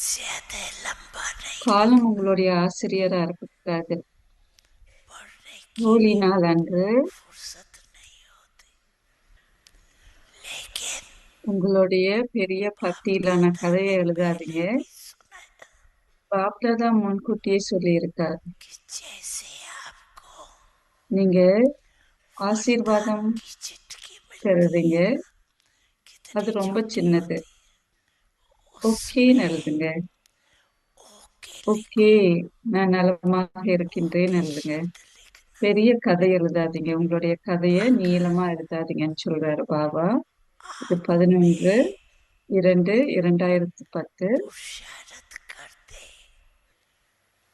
ज्यादा लंबा नहीं காலம் लिखना। உங்களுடைய ஆசிரியரா இருக்கக்கூடாது. पढ़ने की ஹோலி भी நாள் அன்று फुर्सत नहीं होती, लेकिन உங்களுடைய பெரிய बाप பக்தியிலான दादा கதையை ने எழுதாதீங்க. पहले भी सुनाया பாப்தாதா முன்கூட்டியே சொல்லியிருக்கார். कि जैसे आपको நீங்க वरदान ஆசீர்வாதம் की चिट्ठी मिलती பெறுறீங்க. है ना, அது कितनी ரொம்ப छोटी சின்னது. होती है, ஓகேன்னு उसमें எழுதுங்க. ओके ஓகே, लिखो। நான் நலமாக இருக்கின்றேன் ओके எழுதுங்க. शब्द लिखना। பெரிய கதை எழுதாதீங்க. உங்களுடைய கதையை अगर நீளமா எழுதாதீங்கன்னு சொல்றாரு பாபா. இது आप 11 में 2 2010. पुरुषार्थ करते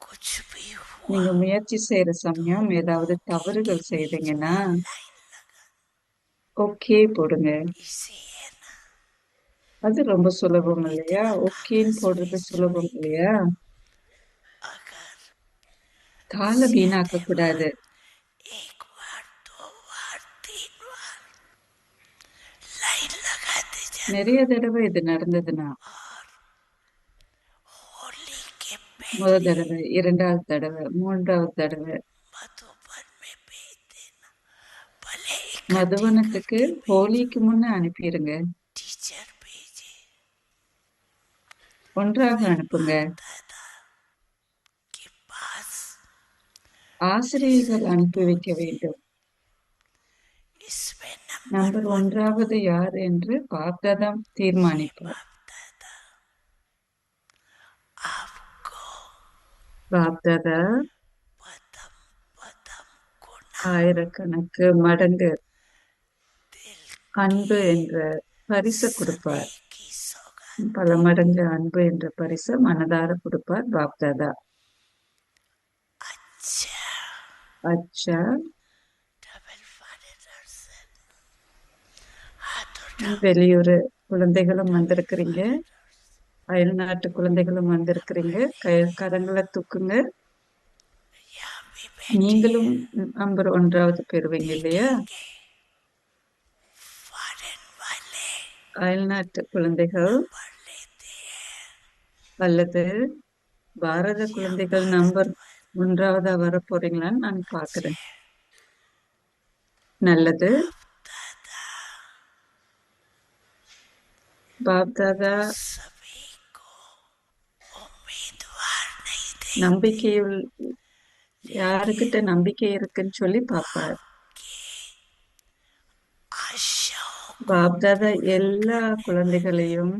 कुछ भी हुआ நீங்க முயற்சி செய்யற तो சமயம் ஏதாவது ओके के தவறுகள் बीच செய்தீங்கன்னா में लाइन लगा। ஓகே போடுங்க. इसी है ना, அது ரொம்ப சுலபம் இல்லையா? इतना ஓகேன்னு कागज போடுறது वेस्ट சுலபம் नहीं இல்லையா? करना। अगर கால ज्यादा வீணாக்க கூடாது. बार, एक बार, दो बार, तीन बार लाइन लगाते जाना। நிறைய தடவை இது நடந்ததுன்னா, और होली के முதல் पहले தடவை, இரண்டாவது தடவை, மூன்றாவது தடவை मधुबन में भेज देना, भले इकट्ठे மதுவனத்துக்கு करके भेजो। ஹோலிக்கு முன்ன अனுப்பிருங்க. टीचर भेजे, ஒன்றாக फिर அனுப்புங்க. बाप दादा के पास ஆசிரியர்கள் रिजल्ट அனுப்பி வைக்க पहुंचे। வேண்டும். इसमें नंबर நம்பர் वन को ஒன்றாவது யார் என்று பாப்தாதா ये தீர்மானிப்பார். बाप दादा आपको பாப்தாதா पदम पदम गुना ஆயிரக்கணக்கு மடங்கு दिल அன்பு की என்ற பரிச கொடுப்பார். स्नेह की सौगात பல दे। மடங்கு அன்பு என்ற பரிச மனதார கொடுப்பார் பாப்தாதா. अच्छा, அச்சா, डबल फॉरेनर से हाथ उठाओ। வெளியூர் குழந்தைகளும் डबल வந்திருக்கிறீங்க. फॉरेनर அயல்நாட்டு குழந்தைகளும் வந்திருக்கிறீங்க. नंबर एक கரங்களை தூக்குங்க. यहाँ भी बैठी நீங்களும் है, நம்பர் ஒன்றாவது பெறுவீங்க இல்லையா? देखेंगे फॉरेन वाले அயல்நாட்டு குழந்தைகள் नंबर लेते हैं அல்லது பாரத या குழந்தைகள் भारत நம்பர் ஒன்றாவதா வர போறீங்களான்னு நான் अच्छे। பார்க்கிறேன். நல்லது. बाप दादा பாப்தாதா सभी को उम्मीदवार नहीं देखते, நம்பிக்கையுள் लेकिन யாருக்கிட்ட நம்பிக்கை இருக்குன்னு சொல்லி பார்ப்பார். आपकी आशाओं को பாப்தாதா पूरा எல்லா करने वाले குழந்தைகளையும்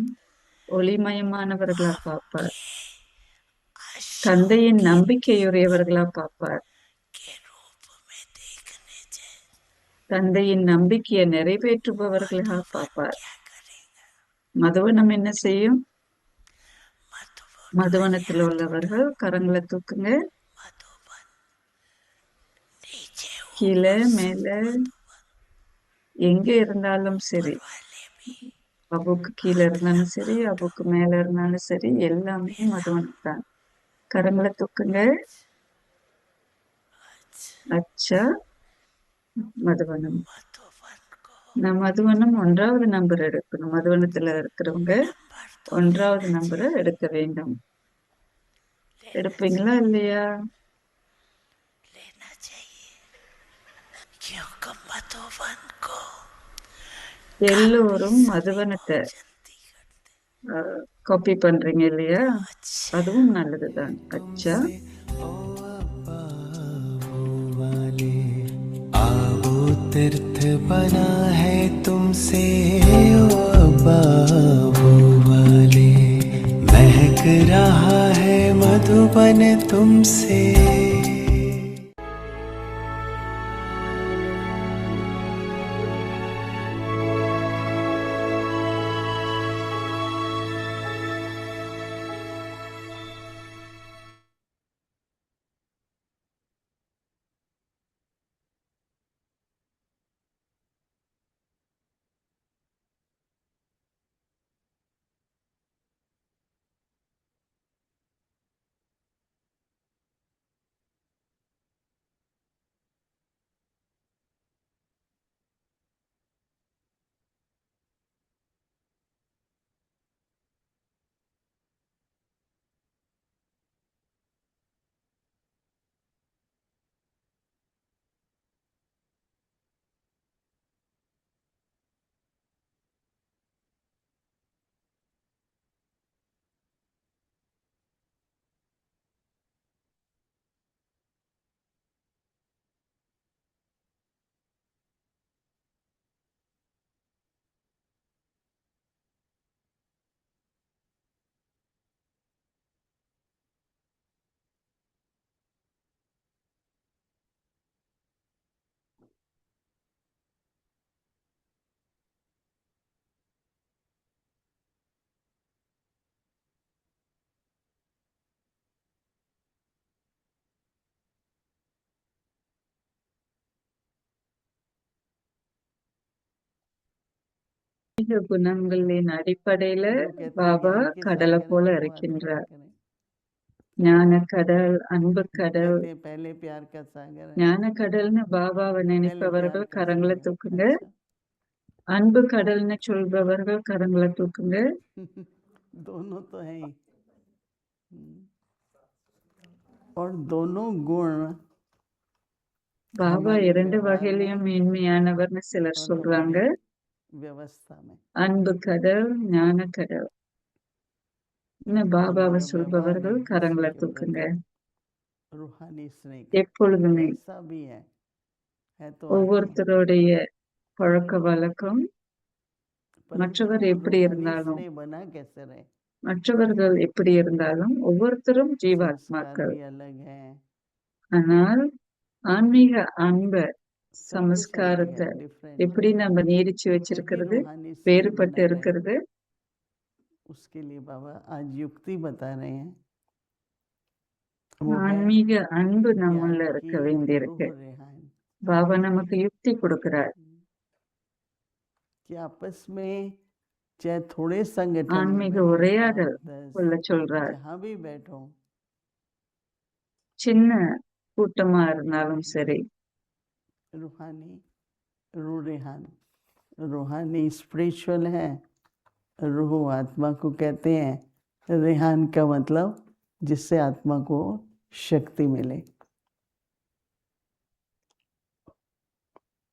ஒளிமயமானவர்களா பார்ப்பார். आपके आशाओं தந்தையின் के दीपक நம்பிக்கையுடையவர்களா பார்ப்பார். के रूप में देखने चाहिए। தந்தையின் நம்பிக்கையை நிறைவேற்றுபவர்களாக मधुबन பார்ப்பார். क्या करेगा? மதுவனம் என்ன செய்யும்? मधुबन वाले மதுவனத்தில் हाथ உள்ளவர்கள் उठाओ। கரங்களை தூக்குங்க. मधुबन नीचे கீழே ऊपर सब மேல मधुबन, எங்க இருந்தாலும் ऊपर சரி, वाले भी அபுக்கு கீழே हाथ இருந்தாலும் लंबा சரி, उठाओ। அபுக்கு மேல இருந்தாலும் சரி, எல்லாமே मेरा மதுவனம் தான். கரங்களை தூக்குங்க. अच्छा, அச்சா, மதுவனம். मधुबन को நான் மதுவனம் ஒன்றாவது நம்பர் எடுக்கணும். மதுவனத்துல இருக்கிறவங்க नंबर तो ஒன்றாவது लेना நம்பரை चाहिए, எடுக்க வேண்டும். लेना எடுப்பீங்களா चाहिए, இல்லையா? लेना चाहिए, क्योंकि मधुबन को काफी எல்லோரும் सभी மதுவனத்தை बहुत जल्दी करते। காப்பி பண்றீங்க இல்லையா? अच्छा, அதுவும் நல்லதுதான். அச்சா, तुमसे ओ अब्बा वो वाले आओ तीर्थ बना है तुमसे ओ अब्बा वो वाले महक रहा है मधुबन तुमसे। ஆன்மீக குணங்களின் அடிப்படையில जो कहते हैं பாபா ज्ञान के கடலை सागर போல हैं वो आत्मा இருக்கின்றார். करें, ஞான கடல், அன்பு जो கடல். कहते हैं पहले प्यार का सागर है, ஞான கடல்னு பாபாவை पहले प्यार நினைப்பவர்கள் का கரங்களை सागर। தூக்குங்க. अच्छा அன்பு கடல்னு சொல்பவர்கள் கரங்களை தூக்குங்க. दोनों तो है ही। और दोनों गुण பாபா हमारे இரண்டு व्यवहार வகையிலையும் में மேன்மையானவர்னு சிலர் और சொல்றாங்க. हमारी व्यवस्था में, அன்பு கடல், ஞான கடல். இன்னும் பாபாவை हमारा व्यवहार சொல்பவர்கள் एक दूसरे கரங்களை के தூக்குங்க. प्रति रूहानी स्नेह का எப்பொழுதுமே कैसा भी है तो आत्मा, ஒவ்வொருத்தருடைய பழக்க வழக்கம் परंतु மற்றவர் वो எப்படி रूहानी இருந்தாலும் स्नेह बना कैसे रहे, மற்றவர்கள் எப்படி இருந்தாலும் ஒவ்வொருத்தரும் संस्कार ஜீவாத்மாக்கள். भी अलग है, ஆனால் ஆன்மீக அன்ப सब कुछ अलग है, சமஸ்காரத்தை डिफरेंट எப்படி है। நம்ம நீடிச்சு तो कैसे வச்சிருக்கிறது, रूहानी स्नेह வேறுபட்டு बना रहे, இருக்கிறது. उसके लिए बाबा आज युक्ति बता रहे हैं, वो है ஆன்மீக அன்பு ज्ञान நம்மள की இருக்க வேண்டியிருக்கு. रूह रेहान, பாபா நமக்கு யுக்தி கொடுக்கிறார். कि आपस में चाहे थोड़े संगठन में ஆன்மீக बैठो, உரையாடல் 5, 10 கொள்ள சொல்றார். जहाँ भी बैठो, சின்ன கூட்டமா இருந்தாலும் சரி, रूहानी रूह रेहान, रूहानी स्पिरिचुअल है, रूह आत्मा को कहते हैं, रेहान का मतलब जिससे आत्मा को शक्ति मिले।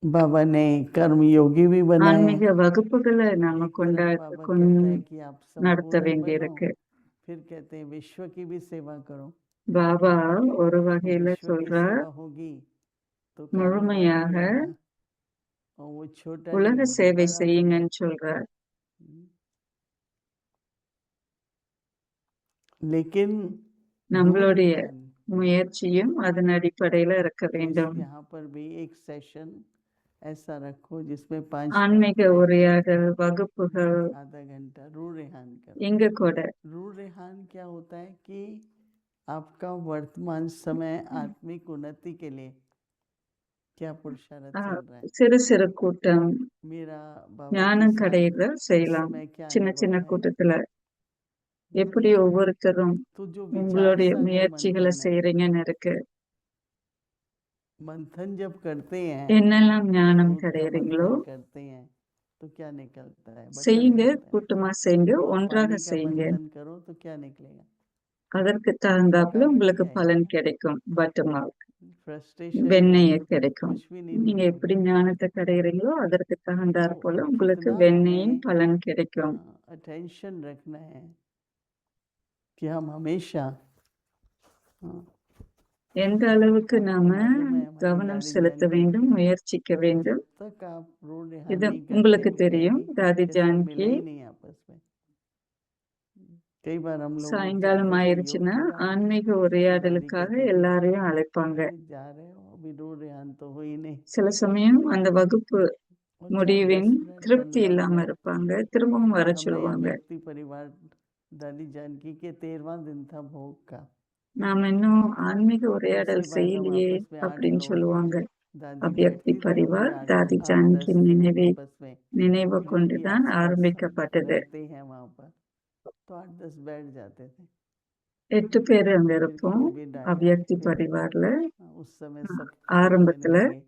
बाबा ने कर्म योगी भी बनाए, ஆன்மீக வகுப்புகளை நாம एक तरफ बाबा कहता है कि आप நடத்த संपूर्ण बनो, வேண்டியிருக்கு. फिर कहते हैं विश्व की भी सेवा करो। பாபா ஒரு வகையில विश्व की சொல்றார், सेवा होगी तो काम बड़ा முழுமையாக हो जाएगा, और वो छोटा नहीं உலக वो तो சேவை बड़ा हो செய்யுங்கன்னு சொல்றார். जाएगा। लेकिन நம்மளுடைய रूह रेहान, முயற்சியும் அதன் அடிப்படையில இருக்க तो வேண்டும். यहाँ पर भी एक सेशन ऐसा रखो जिसमें 5 ஆன்மீக मिनट உரையாடல் வகுப்புகள் आधा घंटा रूह रेहान करो। இங்க கூட रूह रेहान क्या होता है कि आपका वर्तमान समय आत्मिक उन्नति के लिए क्या पुरुषार्थ चल रहा है, சிறு சிறு கூட்டம் मेरा बाबा के ஞானம் साथ கடையில इस செய்யலாம். समय क्या சின்ன अनुभव சின்ன है। கூட்டத்துல எப்படி ஒவ்வொருத்தரும் तो जो विचार உங்களுடைய सागर முயற்சிகளை मंथन है, செய்றீங்கன்னு இருக்கு. मंथन जब करते हैं, என்னெல்லாம் ஞானம் दूध का கடையிறீங்களோ मंथन करते हैं तो क्या निकलता है, बटर செய்யுங்க, निकलता है। கூட்டமா செய்யுங்க, और ஒன்றாக पानी का செய்யுங்க. मंथन करो तो क्या निकलेगा, அதற்கு தகுந்தாப்புல थकावट உங்களுக்கு ही பலன் आएगा, கிடைக்கும். பட்டமா फ्रस्ट्रेशन ही வெண்ணெய आएगा, கிடைக்கும். कुछ भी नहीं நீங்க मिलेगा। எப்படி ஞானத்தை கடையிறீங்களோ அதற்கு தகுந்தாற் तो போல உங்களுக்கு कितना வெண்ணெயும் हमें பலன் கிடைக்கும். अटेंशन रखना है कि हम हमेशा எந்த அளவுக்கு आपको நாம मालूम है हमारी கவனம் दादी செலுத்த जानकी, வேண்டும், முயற்சிக்க வேண்டும். जब तक आप रूह रेहान இது नहीं உங்களுக்கு करते தெரியும். कहेंगी தாதி कि सब ஜானகி मिला ही नहीं आपस में। कई बार हम लोग சாயங்காலம் कहते थे योग ஆயிருச்சுன்னா करो, ஆன்மீக दादी உரையாடலுக்காக कहती थी எல்லாரையும் அழைப்பாங்க. अरे जा रहे हो अभी रूह रेहान तो हो ही नहीं, சில சமயம் அந்த வகுப்பு और चाहे 10 முடிவின் मिनट திருப்தி 15 இல்லாம मिनट। இருப்பாங்க. திரும்பவும் வர हमें சொல்லுவாங்க. व्यक्ति परिवार दादी जानकी के 13वां दिन था भोग का, நாம இன்னும் ஆன்மீக உரையாடல் उसके बाद हम செய்யலையே आपस में 8 அப்படின்னு लोग, சொல்லுவாங்க. दादी அவ்யக்தி बैठती तो हम भी பரிவார் 8 தாதி 8 ஜானகி 10 दिन நினைவை आपस में நினைவு जो भी கொண்டுதான் आसपास ஆரம்பிக்கப்பட்டது. रहते हैं वहाँ पर, तो 8-10 बैठ जाते थे। 8 பேர் அங்க फिर இருப்போம் कोविड आया, அவ்யக்தி फिर பரிவார்ல. उस समय सब ஆரம்பத்துல सोचने लगे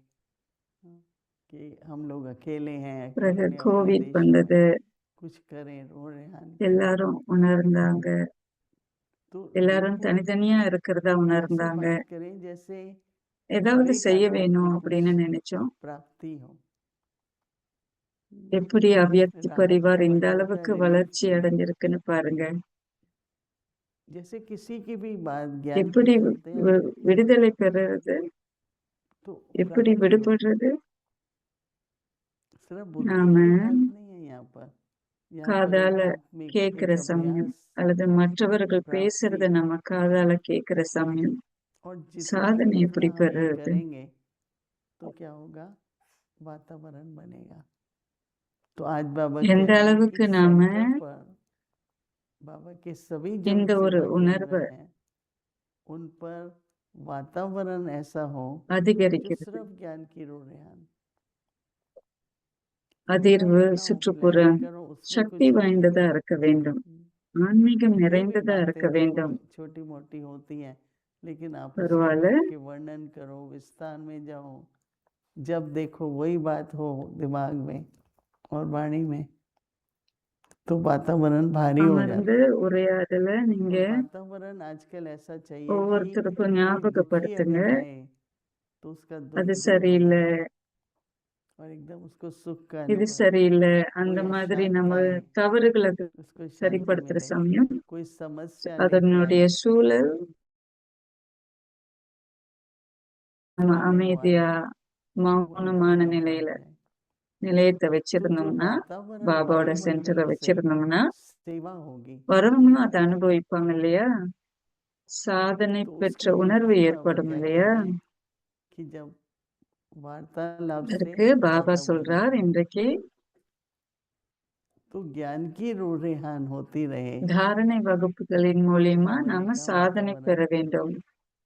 कि हम लोग अकेले हैं, பிறகு अकेले अपने கோவிட் देश வந்தது. में कुछ करें, रूह रेहान करें। எல்லாரும் உணர்ந்தாங்க. तो எல்லாரும் बिल्कुल தனித்தனியா இருக்கிறதா ऐसे உணர்ந்தாங்க. बात करें जैसे ஏதாவது हर एक செய்ய आत्मा வேணும் को कुछ அப்படின்னு நினைச்சோம். प्राप्ति हो। எப்படி அவ்யக்தி राहत பரிவார் का இந்த मतलब होता அளவுக்கு है வளர்ச்சி रिलीफ। அடைஞ்சிருக்குன்னு பாருங்க. जैसे किसी की भी बात ज्ञान की எப்படி सुनते हैं விடுதலை பெறுறது, तो எப்படி प्राप्ति होती है। விடுபடுறது. सिर्फ बुद्धि நாம की बात नहीं है यहाँ पर காதால आध्यात्मिक கேட்கிற एक சமயம் अभ्यास அல்லது மற்றவர்கள் प्राप्ति, பேசுறத நம்ம காதால கேட்கிற சமயம். और जितना சாதனை जितना எப்படி हम ये பெறுறது? करेंगे तो क्या होगा, वातावरण बनेगा। तो आज बाबा कह எந்த रहे हैं அளவுக்கு कि நாம सेंटर पर बाबा के सभी जो இந்த ஒரு सेवा உணர்வை केंद्र हैं उन पर वातावरण ऐसा हो कि அதிகரிக்கிறது. सिर्फ ज्ञान की रूह रेहान, அதிர்வு बनाओ, प्लान சுற்றுப்புறம் करो, उसमें சக்தி कुछ नहीं है। வாய்ந்ததா இருக்க வேண்டும். ஆன்மீகம் ये भी நிறைந்ததா இருக்க बातें देखो வேண்டும். छोटी मोटी होती हैं, लेकिन आप उसको பரவாயில்ல, बैठ के वर्णन करो, विस्तार में जाओ, जब देखो वही बात हो दिमाग में और वाणी में, तो वातावरण भारी हो அமர்ந்து जाता है। உரையாடல நீங்க और वातावरण आजकल ऐसा चाहिए कि ஒவ்வொருத்தருக்கும் कोई दुखी ஞாபகப்படுத்துங்க. अगर आए तो उसका दुख அது दूर हो சரியில்லை, जाए और एकदम उसको सुख का இது अनुभव, சரியில்லை, அந்த कोई மாதிரி अशांत நம்ம आए தவறுகளை उसको शांति சரிப்படுத்துற मिले, சமயம் कोई समस्या लेके அதனுடைய आए சூழல் நம்ம पहले वो அமைதியா आए वो மௌனமான एकदम நிலையில शांत रहे। நிலையத்தை तो जो வச்சிருந்தோம்னா, वातावरण பாபாவோட சென்டரை वायुमंडल से வச்சிருந்தோம்னா, सेवा होगी, வரவங்களும் அதை அனுபவிப்பாங்க இல்லையா? சாதனை तो பெற்ற उसके உணர்வு लिए बाबा ஏற்படும் क्या இல்லையா? कह रहे हैं कि जब वार्तालाप से அதற்கு பாபா वातावरण சொல்றார், बने, இன்றைக்கு तो ज्ञान की रूरेहान होती रहे। தாரணை வகுப்புகளின் மூலியமா बाबा ने நாம कहा சாதனை பெற वातावरण, வேண்டும்.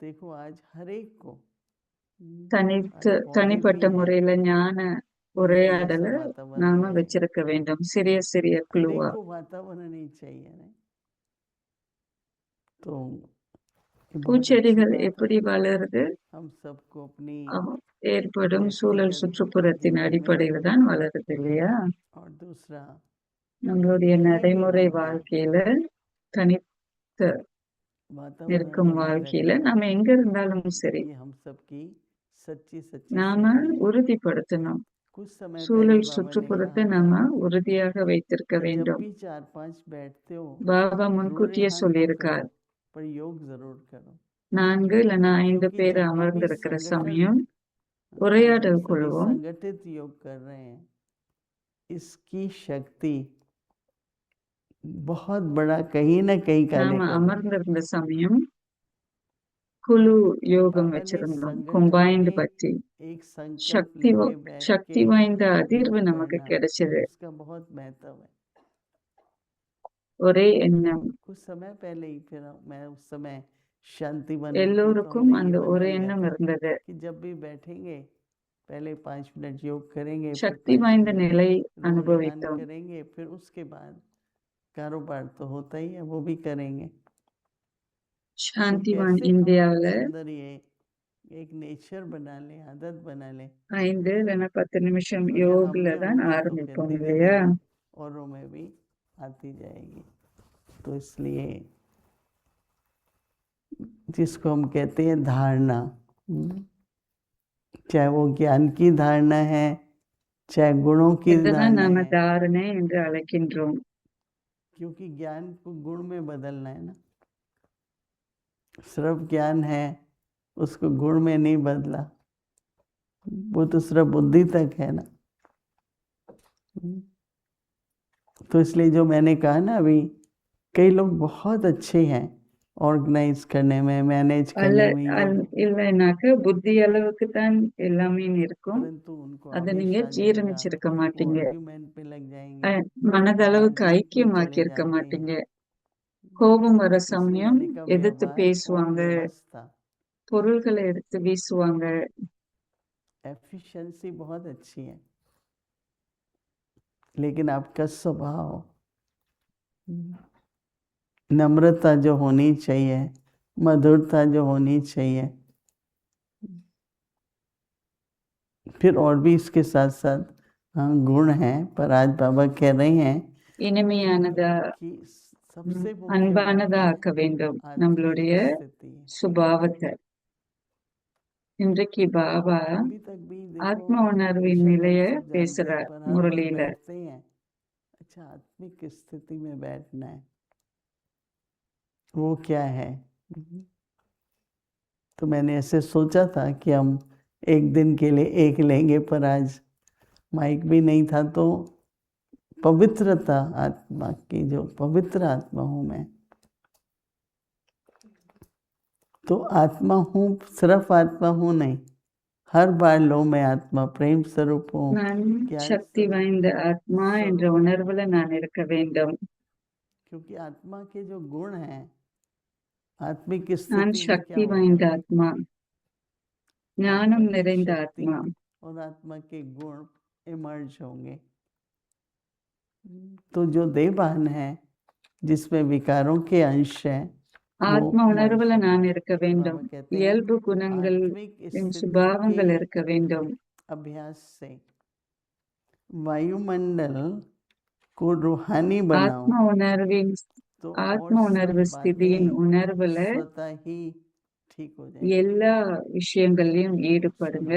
देखो आज हर एक को, आज पौधे தனிப்பட்ட भी हैं, முறையில ஞான उन्हें भी ऐसा உரையாடல वातावरण நாம मिले। வச்சிருக்க வேண்டும், சிறிய சிறிய हर एक குழுவா. को वातावरण ही चाहिए ना, तो ये बहुत अच्छी பூச்செடிகள் बात है। எப்படி வளருது? हम सबको अपनी ஏற்படும் சூழல் व्यक्तिगत சுற்றுப்புறத்தின் जीवन में, अடிப்படையில தான் வளருது இல்லையா? और दूसरा நம்மளுடைய कहीं भी நடைமுறை हम हैं, வாழ்க்கையில, தனித்த वातावरण இருக்கும் बनाए வாழ்க்கையில रखना, நாம எங்க இருந்தாலும் சரி, ये हम सबकी सच्ची सच्ची நாம सेवा है। உறுதிப்படுத்தணும். कुछ समय पहले சூழல் बाबा ने சுற்றுப்புறத்தை कहा நாம था உறுதியாக வைத்திருக்க कि जब வேண்டும். भी 4-5 बैठते हो, பாபா முன்கூட்டியே रूरेहान तो करो, சொல்லியிருக்கார், पर योग जरूर करो, 4 இல்லைன்னா 5 क्योंकि பேர் जहाँ भी அமர்ந்திருக்கிற संगठन, சமயம் आज हम உரையாடல் सभी குழுவும் संगठित योग कर रहे हैं, इसकी शक्ति बहुत बड़ा कहीं ना कहीं कार्य நாம कर रही है। அமர்ந்திருந்த சமயம் குழு யோகம் बाबा ने வச்சிருந்தோம், संगठन கம்பைன்டு में பற்றி. एक संकल्प சக்தி लेके बैठ சக்தி के வாய்ந்த योग அதிர்வு நமக்கு करना, கிடைச்சது. उसका बहुत महत्व है। ஒரே எண்ணம், कुछ समय पहले ही फिर मैं उस समय शांति वन में थी, तो எல்லோருக்கும் हमने ये அந்த ஒரு बना लिया எண்ணம் था இருந்தது. कि जब भी बैठेंगे पहले 5 मिनट योग करेंगे, फिर சக்தி 5 வாய்ந்த मिनट நிலை रूरेहान அனுபவித்தோம். करेंगे, फिर उसके बाद कारोबार तो होता ही है, वो भी करेंगे। तो சாந்திவான் कैसे हम இந்தியாவுல अपने अंदर ये एक नेचर बना ले, आदत बना ले, 5 இல்லைன்னா 10 நிமிஷம் तो अगर யோகில हमने தான் अपनाया तो फिर ஆரம்பிப்போம் धीरे இல்லையா? धीरे औरों में भी आती जाएगी। तो इसलिए जिसको हम कहते हैं धारणा, चाहे वो ज्ञान की धारणा है, चाहे गुणों की இதுதான் धारणा நாம है, தாரணை என்று அழைக்கின்றோம். क्योंकि ज्ञान को गुण में बदलना है ना। सिर्फ ज्ञान है, उसको गुण में नहीं बदला, वो तो सिर्फ बुद्धि तक है ना। तो इसलिए जो मैंने कहा ना अभी, कई लोग बहुत अच्छे हैं ऑर्गेनाइज करने में, मैनेज அல்ல करने में, ये இல்லைனாக்க புத்தி அளவுக்கு தான் எல்லாமே இருக்கும், परंतु उनको அதை நீங்க हमेशा लगेगा ஜீரணிச்சிருக்க वो மாட்டீங்க. आर्ग्यूमेंट पे लग जाएंगे, மனதளவுக்கு बातचीत में ஐக்கியமாக்கி चले இருக்க जाते மாட்டீங்க. हैं। கோபம் வர इसलिए சமயம் मैंने कहा எதிர்த்து व्यवहार और பேசுவாங்க, व्यवस्था, பொருள்களை எடுத்து வீசுவாங்க. एफिशिएंसी बहुत अच्छी है, लेकिन आपका स्वभाव, नम्रता जो होनी चाहिए, मधुरता जो होनी चाहिए, फिर और भी इसके साथ साथ हाँ गुण हैं, पर आज बाबा कह रहे हैं இனிமையானதா कि सबसे मुख्य அன்பானதா बात ஆக்க வேண்டும் है நம்மளுடைய आत्मिक स्थिति है। சுபாவத்தை. இன்றைக்கு பாபா अभी तक भी ஆத்ம देखो, உணர்வின் बेशक हम நிலைய सब जानते हैं, பேசுறார் पर हर वक्त முரளியில. बैठते हैं, अच्छा आत्मिक स्थिति में बैठना है, वो क्या है। तो मैंने ऐसे सोचा था कि हम एक दिन के लिए एक लेंगे, पर आज माइक भी नहीं था, तो पवित्रता आत्मा की, जो पवित्र आत्मा हूं मैं, तो आत्मा हूं, सिर्फ आत्मा हूं नहीं, हर बार लो मैं आत्मा प्रेम स्वरूप हूँ, நான் ज्ञान சக்தி स्वरूप வாய்ந்த हूँ, ஆத்மா என்ற स्वरूप। உணர்வுல நான் இருக்க வேண்டும். क्योंकि आत्मा के जो गुण हैं, आत्मिक நான் स्थिति में क्या சக்தி होगा, வாய்ந்த ஆத்மா, ஞானம் आत्मा की நிறைந்த शक्ति ஆத்மா. और आत्मा के गुण इमर्ज होंगे, तो जो देहभान है जिसमें विकारों के अंश हैं वो ஆத்ம உணர்வுல मनुष्य நான் है। இருக்க तो வேண்டும். बाबा कहते हैं இயல்பு குணங்கள் आत्मिक स्थिति சுபாவங்கள் के இருக்க வேண்டும். अभ्यास से वायुमंडल को रूहानी बनाओ ஆத்ம உணர்வின் तो ஆத்ம और உணர்வு सब ஸ்திதியின் बातें உணர்வுல स्वतः ही ठीक हो जाएगी। எல்லா விஷயங்கள்லயும் ஈடுபடுங்க.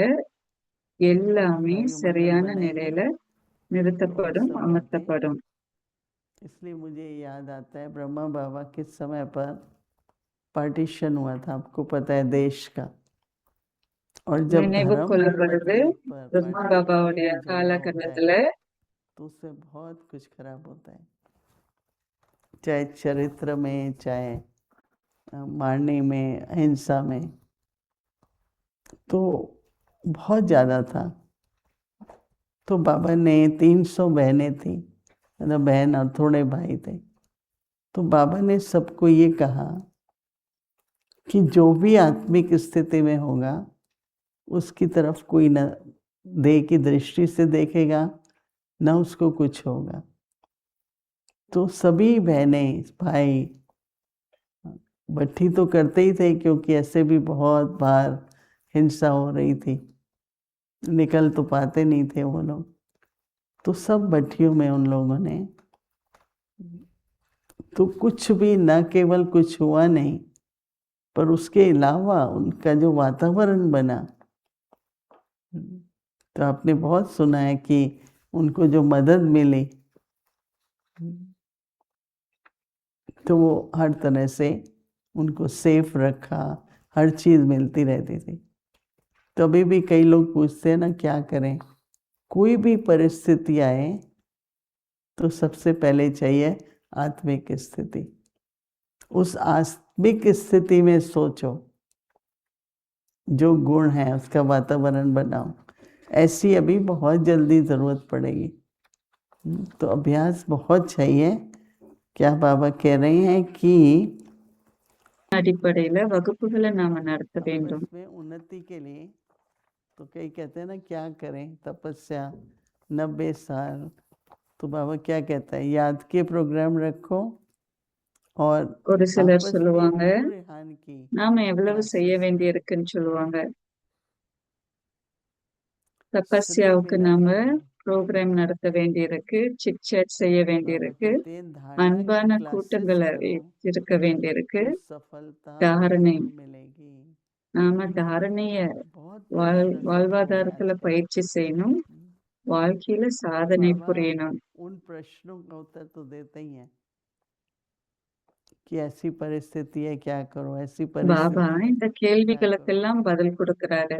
எல்லாமே वायुमंडल சரியான बनेगी நிலையில तो और நிறுத்தப்படும், सब बातें। அமர்த்தப்படும். इसलिए मुझे याद आता है ब्रह्मा बाबा किस समय पर पार्टीशन हुआ था, आपको पता है, देश का। और जब நினைவு धर्म கொள்ளப்படுது पर பிரம்மா पार्टीशन பாபாவுடைய झगड़ा होता காலகட்டத்துல है तो उससे बहुत कुछ खराब होता है, चाहे चरित्र में, चाहे मारने में, अहिंसा में, तो बहुत ज़्यादा था। तो बाबा ने 300 बहनें थी, मतलब बहन और थोड़े भाई थे। तो बाबा ने सबको ये कहा कि जो भी आत्मिक स्थिति में होगा उसकी तरफ कोई न देह की दृष्टि से देखेगा, न उसको कुछ होगा। तो सभी बहनें भाई भट्टी तो करते ही थे, क्योंकि ऐसे भी बहुत बार हिंसा हो रही थी, निकल तो पाते नहीं थे वो लोग। तो सब भट्टियों में उन लोगों ने तो कुछ भी, न केवल कुछ हुआ नहीं, पर उसके अलावा उनका जो वातावरण बना, तो आपने बहुत सुना है कि उनको जो मदद मिली तो वो हर तरह से उनको सेफ रखा, हर चीज़ मिलती रहती थी। कभी भी कई लोग पूछते हैं ना क्या करें, कोई भी परिस्थिति आए तो सबसे पहले चाहिए आत्मिक स्थिति। उस आत्मिक स्थिति में सोचो, जो गुण है उसका वातावरण बनाओ। ऐसी अभी बहुत जल्दी ज़रूरत पड़ेगी, तो अभ्यास बहुत चाहिए। क्या बाबा कह रहे हैं कि அடிப்படையில வகுப்புகளை நாம நடத்த अब வேண்டும். इसमें उन्नति के लिए तो कई कहते हैं ना क्या करें, तपस्या 90 साल। तो बाबा क्या कहता है, याद के प्रोग्राम रखो और ஒரு சிலர் आपस में சொல்லுவாங்க रूह रेहान की நாம எவ்வளவு செய்ய क्लासेस வேண்டி करो, இருக்குன்னு சொல்லுவாங்க. स्नेह தபஸ்யாவுக்கு मिलन நாம करो। ப்ரோக்ராம் நடத்த வேண்டி இருக்கு, சிட் சாட் செய்ய வேண்டி बाबा இருக்கு, कहते हैं धारणा की அன்பான क्लासेस கூட்டங்களை करो இருக்க வேண்டி இருக்கு, तो सफलता தாரணை. जरूर मिलेगी। நாம தாரணைய बहुत प्रश्न रखे हैं வாழ்வாதாரத்துல आजकल। பயிற்சி செய்யணும், வாழ்க்கையில तो சாதனை बाबा புரியணும். उन प्रश्नों का उत्तर तो देते ही हैं कि ऐसी परिस्थिति है क्या करो, ऐसी பாபா परिस्थिति है இந்த क्या करो। கேள்விகளுக்கெல்லாம் பதில் கொடுக்கிறாரு.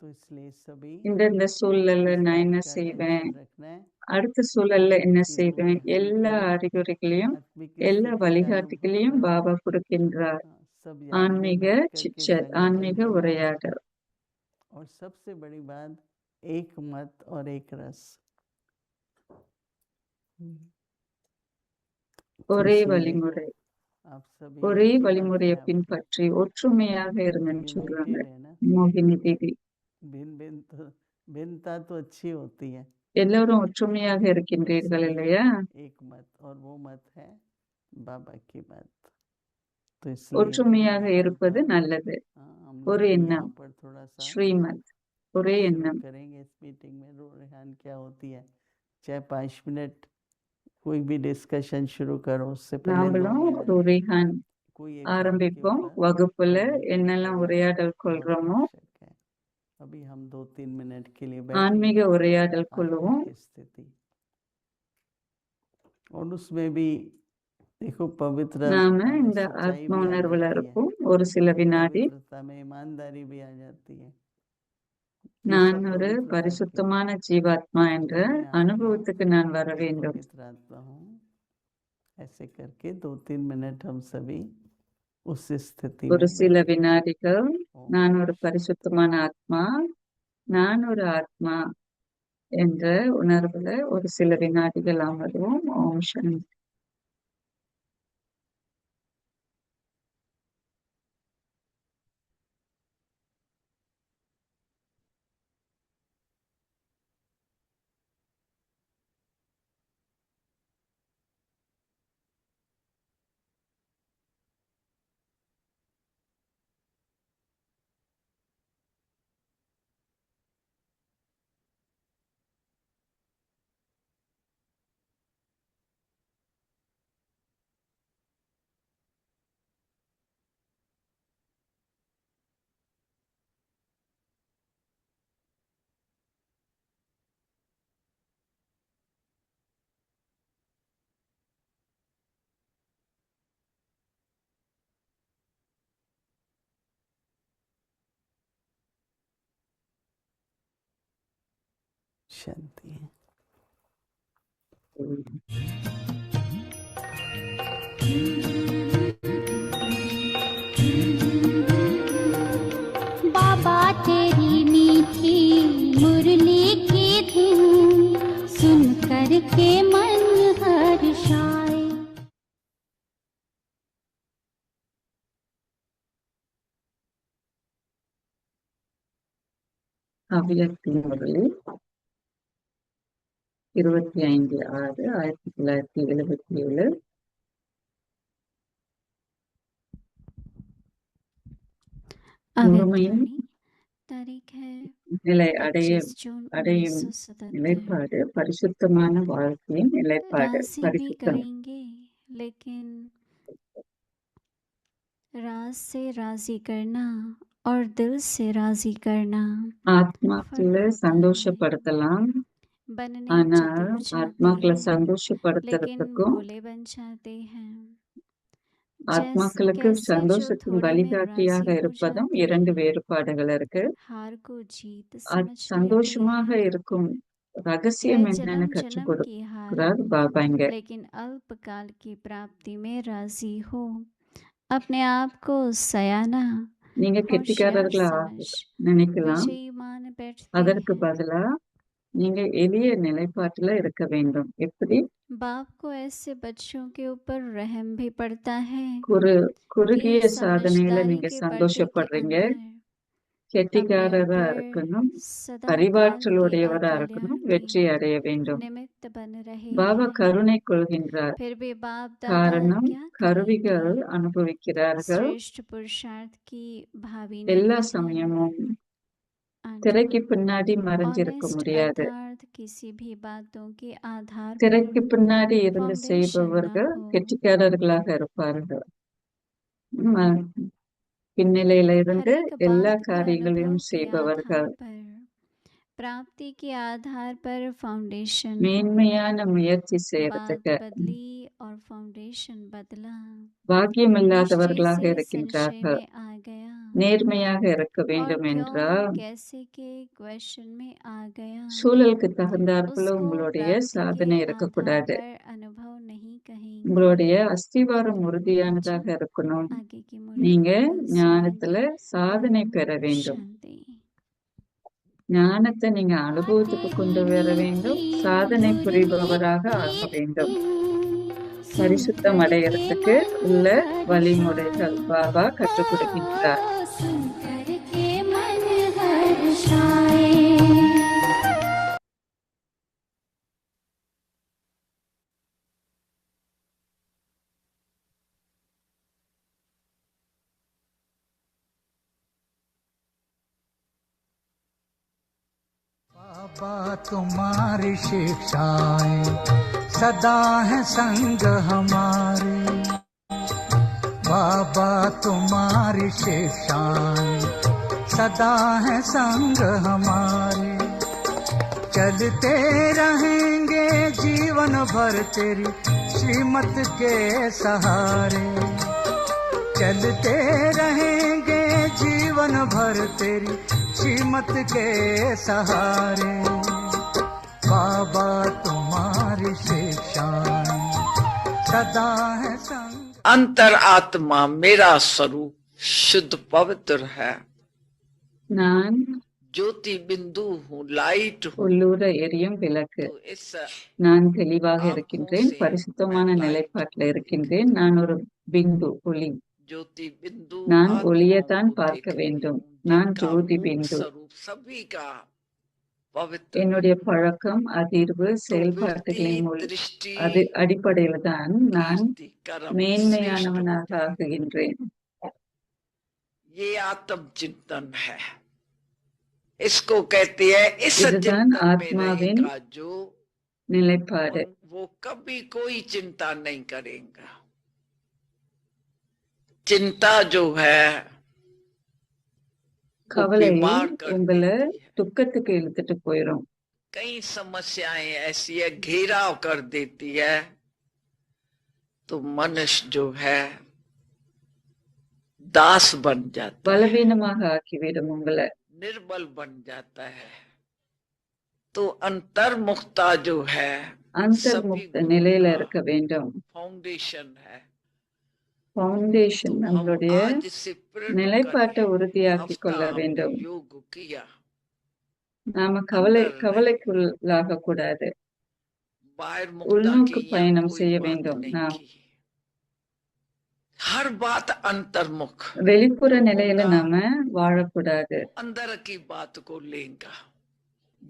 तो इसलिए सभी இந்த சூழல்ல इस நான் बात என்ன का செய்வேன், टेंशन रखना है அடுத்த சூழல்ல என்ன कि रूह செய்வேன், रेहान எல்லா की அறிகுறிகளையும் आत्मिक எல்லா स्थिति का अनुभव வழிகாட்டிகளையும் करो। பாபா கொடுக்கின்றார். हाँ, सब याद में ஆன்மீக बैठ करके சிட்சட், संगठन ஆன்மீக करो। உரையாடல். और सबसे बड़ी बात, एक मत और एक रस। तो ஒரே इसलिए वழிமுறை, देखो आप सभी ஒரே एक ही मत வழிமுறையை है आपके, பின்பற்றி ஒற்றுமையாக இருங்கன்னு சொல்றாங்க यूनाइटेड है ना। மோகினி தீதி. भिन्नता तो अच्छी होती है, எல்லோரும் ஒற்றுமையாக तो இருக்கின்றீர்கள் इसलिए இல்லையா? एक मत, और वो मत है बाबा की मत। तो इसलिए ஒற்றுமையாக यहाँ இருப்பது पर நல்லது. हम ஒரு लोग भी எண்ணம், यहाँ पर थोड़ा सा ஸ்ரீமத், ஒரே शुरू எண்ணம். करेंगे इस मीटिंग में। रूह रेहान क्या होती है, चाहे 5 मिनट कोई भी डिस्कशन शुरू करो, उससे पहले 2 நாமளும் मिनट ரூரிஹான் कोई एक बात के ஆரம்பிப்போம். ऊपर வகுப்புல करने के लिए என்னெல்லாம் करना உரையாடல் बहुत கொள்றோமோ आवश्यक है। अभी हम 2-3 मिनट के लिए ஆன்மீக बैठेंगे உரையாடல் கொள்ளுவோம். आत्मिक स्थिति, और उसमें भी देखो पवित्रता நாம में இந்த सच्चाई ஆத்ம भी आ உணர்வுல जाती है, இருப்போம். ஒரு சில வினாடி पवित्रता में ईमानदारी भी आ जाती है। ये நான் सब ஒரு पवित्रता के பரிசுத்தமான ஜீவாத்மா என்ற तो मैं आत्मा அனுபவத்துக்கு நான் வர मैं வேண்டும். पवित्र आत्मा हूँ, ऐसे करके 2-3 मिनट हम सभी उस स्थिति ஒரு में சில बैठेंगे। வினாடிகள் ओम நான் ஒரு शांति। பரிசுத்தமான ஆத்மா, நான் ஒரு ஆத்மா என்ற உணர்வுல ஒரு சில வினாடிகள் அமர்வோம். ஓம் சாந்தி. शांति। बाबा तेरी मीठी मुरली की धुन सुन कर के मन हर्षाए। அவ்வியக்தி முரளி 25/6/1977. முழுமையும் तारीख है நிலை 25 जून அடையும் 1977। நிலைப்பாடு பரிசுத்தமான வாழ்க்கையின் நிலைப்பாடு. राशि भी பரிசுத்தம் करेंगे लेकिन राज से राजी करना और दिल से राजी करना ஆத்மாக்களை சந்தோஷப்படுத்தலாம். बनने ஆனால் चतुर चाहते ஆத்மாக்களை हैं लेकिन சந்தோஷப்படுத்துறதுக்கும் भोले बन जाते हैं। ஆத்மாக்களுக்கு कैसे जो சந்தோஷத்தின் थोड़े में வழிகாட்டியாக राजी हो இருப்பதும் जाते 2 हैं, வேறுபாடுகள் இருக்கு. हार को जीत समझ लेते சந்தோஷமாக हैं। இருக்கும் ரகசியம் है என்னன்னு जन्म கற்றுக் जन्म की हार கொடுக்கிறார் பாபா இங்க. लेकिन अल्पकाल की प्राप्ति में राजी हो। अपने आप को सयाना நீங்க होशियार கெட்டிக்காரர்களா समझ நினைக்கலாம். विजयी मान बैठते அதற்கு हैं। பதிலா நீங்க எளிய நிலைப்பாட்டுல இருக்க வேண்டும். எப்படி? बाप को ऐसे बच्चों के ऊपर रहम भी पड़ता है குறுகிய कि சாதனையில समझदारी நீங்க के पर्दे के சந்தோஷப்படுறீங்க. अंदर கெட்டிக்காரரா अपने இருக்கணும், ऊपर सदा काल की அறிவாற்றலுடையவரா இருக்கணும், अकल्याण வெற்றி की அடைய வேண்டும். निमित्त बन रहे பாபா हैं। கருணை கொள்கின்றார். फिर भी बाप दादा காரணம் क्या கருவிகள் करेंगे? அனுபவிக்கிறார்கள். श्रेष्ठ पुरुषार्थ की भावी எல்லா नहीं है। சமயமும் 8 திரைக்கு பின்னாடி மறைஞ்சிருக்க ऑनेस्ट முடியாது. अर्थात किसी भी बातों के आधार पर திரைக்கு பின்னாடி இருந்து फाउंडेशन न செய்பவர்கள் हो। கெட்டிக்காரர்களாக இருப்பார்கள். ம- பின்னிலையில हर இருந்து एक எல்லா बात को காரியங்களையும் अनुभव के செய்பவர்கள். आधार पर प्राप्ति के आधार पर फाउंडेशन हो। மேன்மையான முயற்சி बात செய்யறதுக்கு बदली और फाउंडेशन बदला। பாக்கியம் निश्चय இல்லாதவர்களாக से संशय இருக்கின்றார்கள். में आ गया நேர்மையாக இருக்க और வேண்டும் क्यों என்றால் कैसे के क्वेश्चन में आ गया। சூழலுக்கு தகுந்தாற்போல उसको உங்களுடைய प्राप्ति சாதனை के இருக்கக்கூடாது. आधार पर अनुभव नहीं कहेंगे। உங்களுடைய அஸ்திவாரம் உறுதியானதாக இருக்கணும். आगे की मुरली நீங்க कल ஞானத்துல सुनेंगे। சாதனை பெற வேண்டும். शांति। ஞானத்தை நீங்க அனுபவத்துக்கு கொண்டு வர வேண்டும். சாதனை புரிபவராக ஆக வேண்டும். பரிசுத்தம் அடையறதுக்கு உள்ள வழிமுறைகள் பாபா கற்றுக் கொடுக்கின்றார். सुनकर के मन हर्षाए। बाबा तुम्हारी शिक्षाएं सदा है संग हमारे। बाबा तुम्हारी शिक्षाएं सदा है संग हमारे। चलते रहेंगे जीवन भर तेरी श्रीमत के सहारे। चलते रहेंगे जीवन भर तेरी श्रीमत के सहारे। बाबा तुम्हारी शिक्षाएं सदा है संग। अंतर आत्मा मेरा स्वरूप शुद्ध पवित्र है। நான் ज्योति बिंदु हूँ, लाइट हूँ। உள்ளூர எரியும் விளக்கு. तो इस நான் தெளிவாக இருக்கின்றேன், பரிசுத்தமான நிலைப்பாட்டில் இருக்கின்றேன். நான் ஒரு பிந்து, ஒளி. ज्योति बिंदु நான் आत्माओं ஒளியைத்தான் को பார்க்க देखती வேண்டும். हूँ, நான் जिनका ஜோதி मूल பிந்து. स्वरूप सभी का पवित्र என்னுடைய பழக்கம், அதிர்வு, तो वृत्ति, செயல்பாட்டுகளின் दृष्टि, அது அடிப்படையில தான் நான் कीर्ति, कर्म மேன்மையானவனாக श्रेष्ठ होते हैं। ஆகுகின்றேன். ये आत्म चिंतन है। इसको कहती है इस இதுதான் चिंतन में ஆத்மாவின் रहेगा जो நிலைப்பாடு. वो कभी कोई चिंता नहीं करेगा। चिंता जो है वो கவலை बीमार कर உங்களை देती है। துக்கத்துக்கு இழுத்துட்டு போயிரும். कई समस्याएं ऐसी है, घेराव कर देती है। तो मनुष्य जो है दास बन जाता है, பலவீனமாக ஆக்கிவிடும் உங்களை. निर्बल बन जाता है। तो अंतर्मुखता जो है அந்தர்முக்த நிலையில இருக்க வேண்டும். फाउंडेशन है। ஃபவுண்டேஷன் तो हम நம்மளுடைய आज से प्रण நிலைப்பாட்டை करें, உறுதியாக்கி हफ्ता கொள்ள हमने வேண்டும். योग किया, நாம अंदर கவலைக்குள்ளாக கூடாது. बाहर मुक्ता உள்நோக்கு की यहाँ பயணம் कोई செய்ய बात வேண்டும். नहीं நாம் की। हर बात अंतर्मुख, வெளிப்புற நிலையில होगा நாம வாழக்கூடாது. अंदर की बात को लेगा।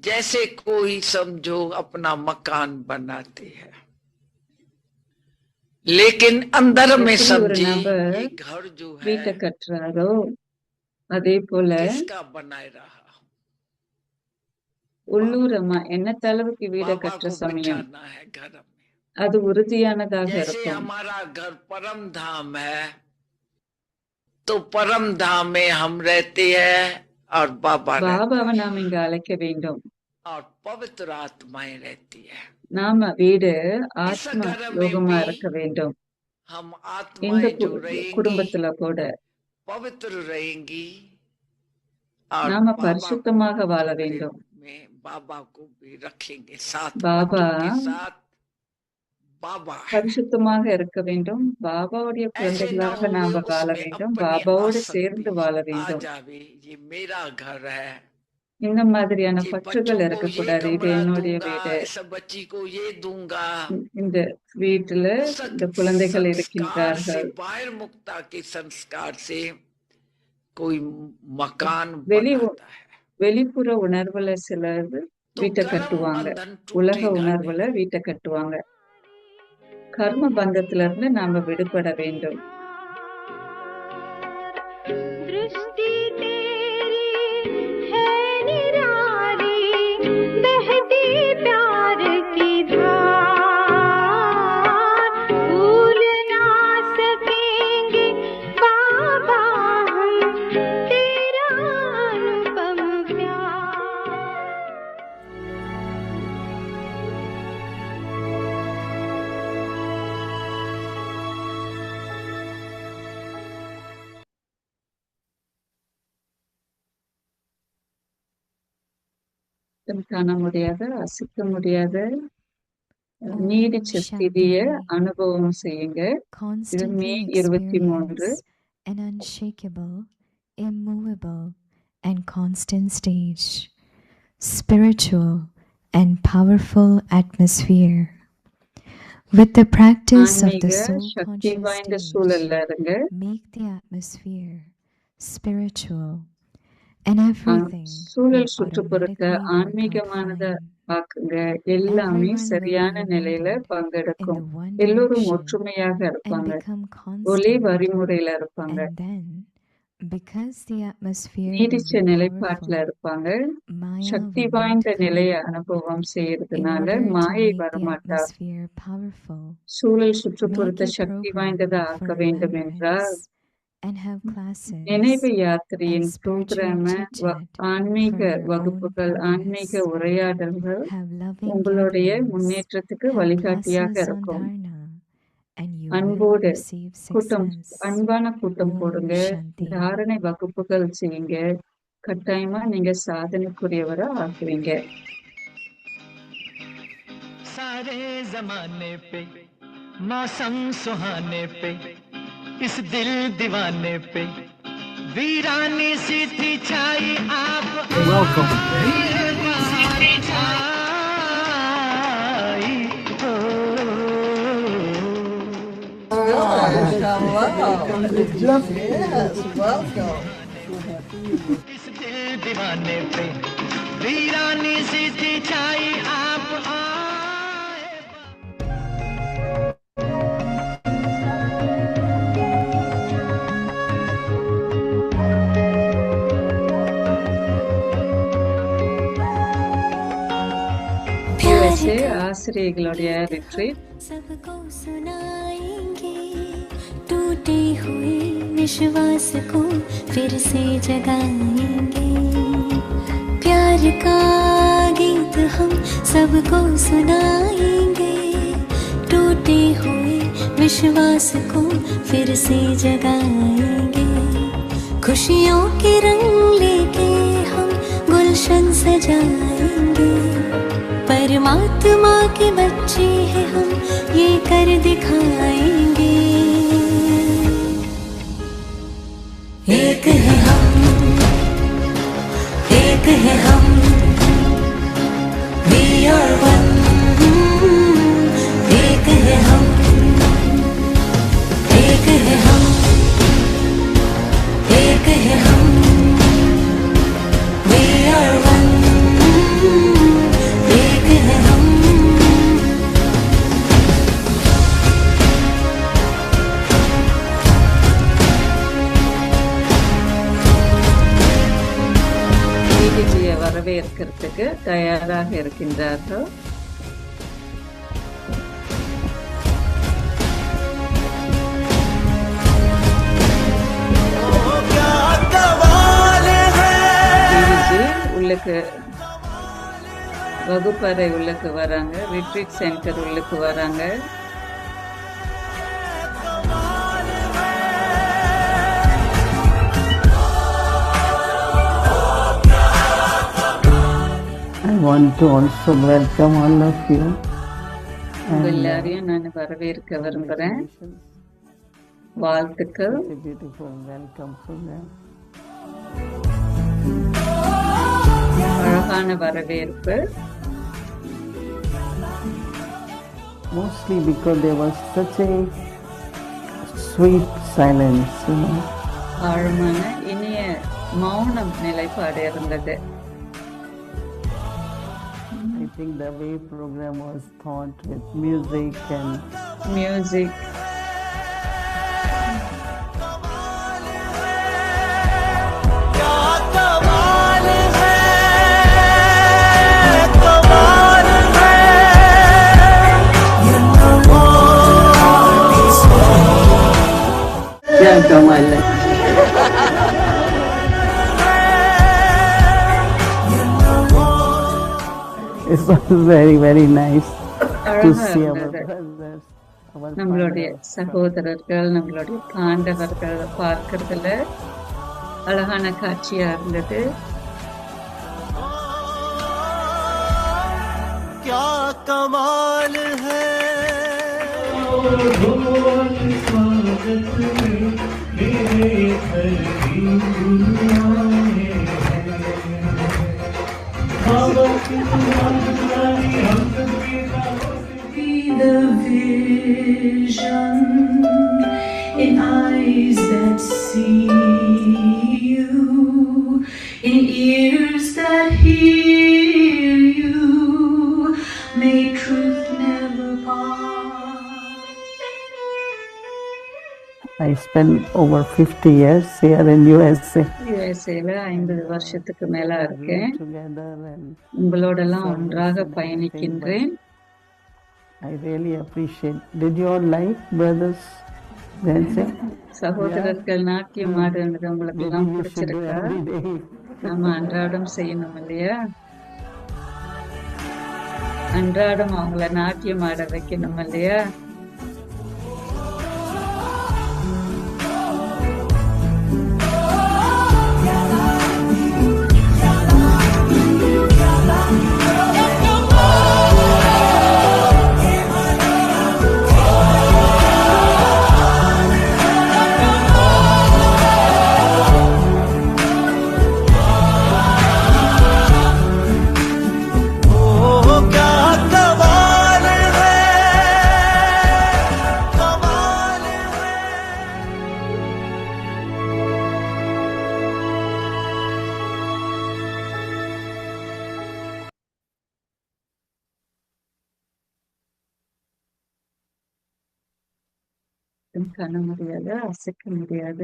जैसे कोई समझो अपना मकान बनाते हैं, लेकिन अंदर में எப்படி ஒரு समझे நபர் ये घर जो है வீட்டை கட்டுறாரோ அதே போல किसका बनाए रहा। உள்ளூரமா என்னத்த அளவுக்கு வீடை बाबा கட்டுற को சமயம் बिठाना है घर में। அது உறுதியானதாக जैसे இருக்கும். हमारा घर परम धाम है, तो परम धाम में हम रहते हैं और बाबा रहते பாபாவை நாம் இங்க அழைக்க வேண்டும். और पवित्र आत्माएं रहती है। நாம வீடு इस ஆத்ம घर में லோகமா भी இருக்க வேண்டும். हम இந்த आत्माएं जो रहेंगी குடும்பத்துல கூட पवित्र रहेंगी और நாம बाबा को பரிசுத்தமாக வாழ अपने வேண்டும். में बाबा को भी रखेंगे साथ, பாபா बच्चों के साथ बाबा है। பரிசுத்தமாக இருக்க வேண்டும். பாபாவுடைய ऐसे ना குழந்தைகளாக हुए நாம வாழ उसमें வேண்டும். अपनी பாபாவோடு आसक्ति சேர்ந்து வாழ आ வேண்டும். जावे, ये मेरा घर है, இந்த மாதிரியான ये பற்றுகள் बच्चों को ये இருக்கக்கூடாது. இது कमरा என்னுடைய दूंगा, வீடு. इस बच्ची को ये दूंगा। இந்த வீட்டுல उस இந்த குழந்தைகள் संस्कार से, இருக்கின்றார்கள். बाहर मुक्ता के संस्कार से कोई मकान வெளி बनाता है, வெளிப்புற உணர்வுல சிலர் तो வீட்டை कर्म கட்டுவாங்க. बंधन உலக टूटेगा உணர்வுல नहीं। வீட்டை கட்டுவாங்க. கர்ம பந்தத்துல இருந்து நாம விடுபட வேண்டும். दृष्टि तेरी है निराली, बहती प्यार की धार, भूल ना सकेंगे बाबा हम तेरा अनुपम प्यार। காண முடியாத, அசைக்க முடியாத Om நீடிச்ச ஸ்திதிய Shanti. அனுபவம் செய்யுங்க. இது Constantly May 23. experience an unshakable, immovable, and constant stage, spiritual and powerful atmosphere. With the practice of ஆன்மீக the soul சக்தி வாய்ந்த conscious சூழல்ல stage, இருங்க. make the atmosphere spiritual and everything சூழல் will சுற்றுப்புறத்த automatically work out ஆன்மீகமானத fine. ஆக்குங்க. எல்லாமே Everyone will சரியான be நிலையில united in பங்கெடுக்கும். the one எல்லோரும் direction ஒற்றுமையாக and இருப்பாங்க. become ஒரே constant. வரிமுறையில இருப்பாங்க. And then, because the atmosphere will நீடிச்ச be நிலைப்பாட்டுல powerful, இருப்பாங்க. Maya சக்தி will வாய்ந்த not நிலைய come. அனுபவம் In செய்யறதுனால order to மாயை make the வரமாட்டா. atmosphere powerful, சூழல் make சுற்றுப்புறத்தை a சக்தி program வாய்ந்ததா for ஆக்க வேண்டும் என்றால் remembrance and have classes நினைவு and யாத்திரையின் spiritual புரோகிராம chit-chat ஆன்மீக for your own வகுப்புகள், ஆன்மீக progress. உரையாடல்கள் Have loving உங்களுடைய gatherings, முன்னேற்றத்துக்கு have வழிகாட்டியாக classes on இருக்கும். Dharna, and you will அன்போடு receive கூட்டம், success. அன்பான கூட்டம் Om போடுங்க. Shanti. தாரணை வகுப்புகள் செய்யுங்க. கட்டாயமா நீங்க சாதனைக்குரியவரா ஆக்குவீங்க. सारे जमाने पे मौसम सुहाने पे इस दिल दीवाने पे वीरानी सी थी छाई आप वेलकम इस दिल दीवाने पे वीरानी सी थी छाई आप आए। USA ஆசிரியர்களுடைய ரிட்ரீட் सबको सुनाएंगे टूटे हुए विश्वास को फिर से जगाएंगे। प्यार का गीत हम सबको सुनाएंगे, टूटे हुए विश्वास को फिर से जगाएंगे। खुशियों के रंग लेके हम गुलशन सजाएंगे। परमात्मा के बच्चे हैं हम, ये कर दिखाएंगे। एक है हम, एक है हम, we are one। एक है हम, एक है हम, एक है हम, we are one। एक है हम। டிடிஜியை வரவேற்கிறதுக்கு தயாராக இருக்கின்றார்கள். டிடிஜி உள்ளுக்கு வகுப்பறை உள்ளுக்கு வராங்க, ரிட்ரீட் சென்டர் உள்ளுக்கு வராங்க. I want to also welcome all of you. உங்க எல்லாரையும் நான் வரவேற்க விரும்புறேன். வாழ்த்துக்கள். It's a beautiful welcome program. அழகான வரவேற்பு. Mostly because there was such a sweet silence, you know. ஆழமான இனிய மௌனம் நிலைப்பாடு இருந்தது. I think the way program was thought with music and music, क्या कमाल है. It was very, very nice to அழகா see our இருந்தது. brothers, our நம்மளுடைய fathers. சகோதரர்கள், நம்மளுடைய பாண்டவர்கள் பார்க்கறதுல அழகான காட்சியா இருந்தது. क्या कमाल है। Be the vision in eyes that see you, in ears that hear you. May truth never part. I spent over 50 years here in USA. யுஎஸ்ஏல 50 வருஷத்துக்கு மேல இருக்கேன். Together, and உங்களோடெல்லாம் ஒன்றாக பயணிக்கின்றேன். I really appreciate. Did you all like brothers dancing? சகோதரர்கள் நாட்டியம் ஆடுறது உங்களுக்கு எல்லாம் Maybe you should do பிடிச்சிருக்கா? every day. நம்ம அன்றாடம் செய்யணும் இல்லையா? அன்றாடம் அவங்கள நாட்டியம் ஆட வைக்கணும் இல்லையா? ओ क्या कमाल है, कमाल है। காண முடியாத, அசைக்க முடியாத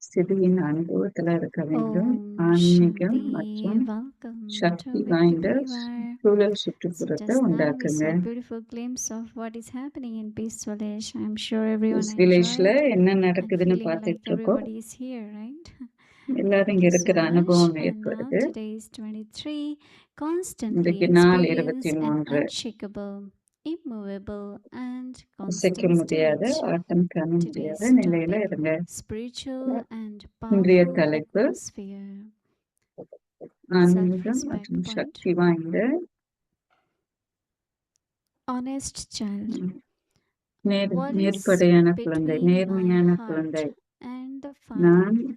ஸ்திதியின் அனுபவத்துல இருக்க வேண்டும். Om ஆன்மீகம் Shanti. மற்றும் Welcome சக்தி to வாய்ந்த Victory Var. சூழல் So சுற்றுப்புறத்தை just now we உண்டாக்குங்க. saw a beautiful glimpse of what is happening in Peace Village. I'm sure everyone வில்லேஜ்ல enjoyed என்ன and நடக்குதுன்னு feeling like பார்த்துட்டு இருக்கோம். everybody is here, right? எல்லாரும் இங்க Thank you இருக்கிற so much. அனுபவம் And now ஏற்படுது. today is 23. Constantly இன்றைக்கு நாள் experience and 23. unshakable, immovable and அசைக்க constant முடியாத, state. ஆட்டம் காண Today's முடியாத நிலையில topic, இருங்க. spiritual and இன்றைய powerful தலைப்பு atmosphere. ஆன்மீகம் Self-respect மற்றும் point. சக்தி வாய்ந்த honest child. நேர் What is நேர்படையான குழந்தை, between my நேர்மையான heart குழந்தை. and the நான் Father?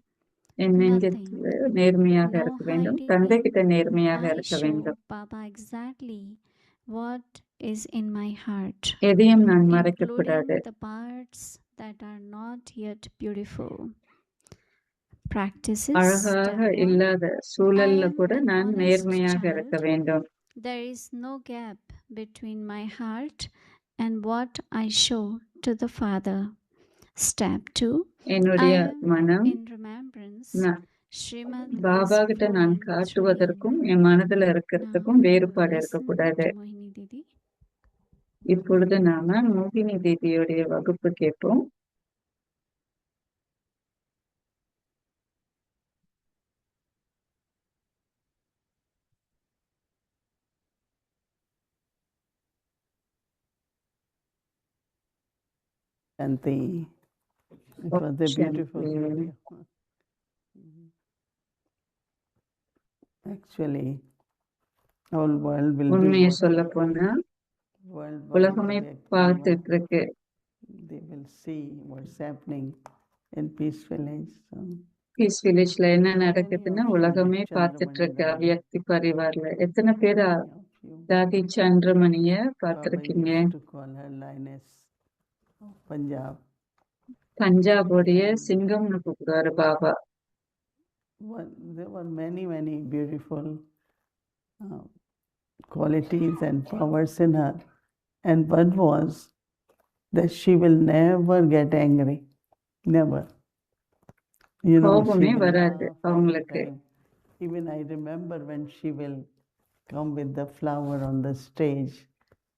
என் Nothing. நெஞ்சத்தில் நேர்மையாக No இருக்க வேண்டும், தந்தை hiding. கிட்ட நேர்மையாக I இருக்க show வேண்டும். Baba exactly what is in my heart, எதையும் நான் மறைக்கக்கூடாது. including the parts that are not yet beautiful. Practices அழகாக step 1. இல்லாத I சூழல்ல am கூட an நான் honest நேர்மையாக இருக்க child. வேண்டும். There is no gap between my heart and what I show to the Father. Step 2. I என்னுடைய am மனம் in remembrance. நான் Srimad பாபா is கிட்ட நான் flowing through காட்டுவதற்கும் me. என் மனதுல Now இருக்கிறதுக்கும் we will வேறுபாடு listen இருக்கக்கூடாது. to Mohini Didi. இப்பொழுது நாம மோகினி தேவியோடைய வகுப்பு கேட்போம். Shanti. It was a beautiful Shanti. video. Actually, whole world will be உண்மையை watching. சொல்ல போனா Worldwide, உலகமே the Vyakti பார்த்துட்டு Yuva, இருக்கு. they will see what's happening in Peace Village. So, peace வில்லேஜ்ல என்ன many நடக்குதுன்னா of you உலகமே did பார்த்துட்டு Chandramani இருக்கு. Dadi. அவ்யக்தி பரிவார்ல எத்தனை பேரா Many of you. தாதி சந்திரமணிய Baba பார்த்திருக்கீங்க. used to call her Lioness of Punjab. பஞ்சாபோடைய சிங்கம்னு கூப்பிடுவாரு Baba. There were many beautiful qualities and powers in her. And one was that she will never get angry. Never. You know, she கோபமே will வராது laugh all the அவங்களுக்கு. time. Even I remember when she will come with the flower on the stage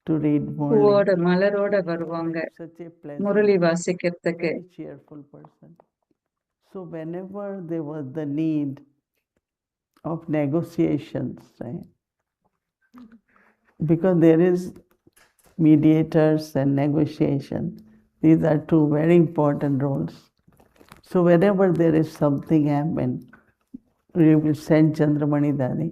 to read Murli. பூவோட மலரோட வருவாங்க Such a pleasant, Murali வாசிக்கிறதுக்கு. very cheerful person. So whenever there was the need of negotiations, right? Because there is mediators and negotiation. These are two very important roles. So whenever there is something happen, we will send Chandramani Dadi.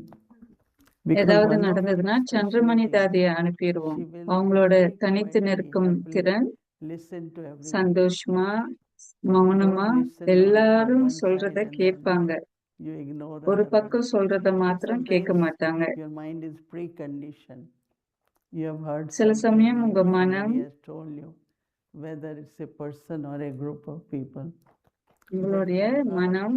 Because ஏதாவது one of நடந்ததுன்னா her Chandramani specialty, தாதியை அனுப்பிடுவோம். she will அவங்களோட very தனித்து quietly, நிற்கும் humbly திறன் listen to everyone. சந்தோஷமா Don't Mounama listen only எல்லாரும் from one சொல்றத side and கேட்பாங்க. then you ignore ஒரு other பக்கம் words. சொல்றத But மாத்திரம் கேட்க sometimes மாட்டாங்க. your mind is preconditioned. You have heard சில something, சமயம் உங்க மனம் somebody has told you, whether it's a person or a group of people. உங்களுடைய But for her, மனம்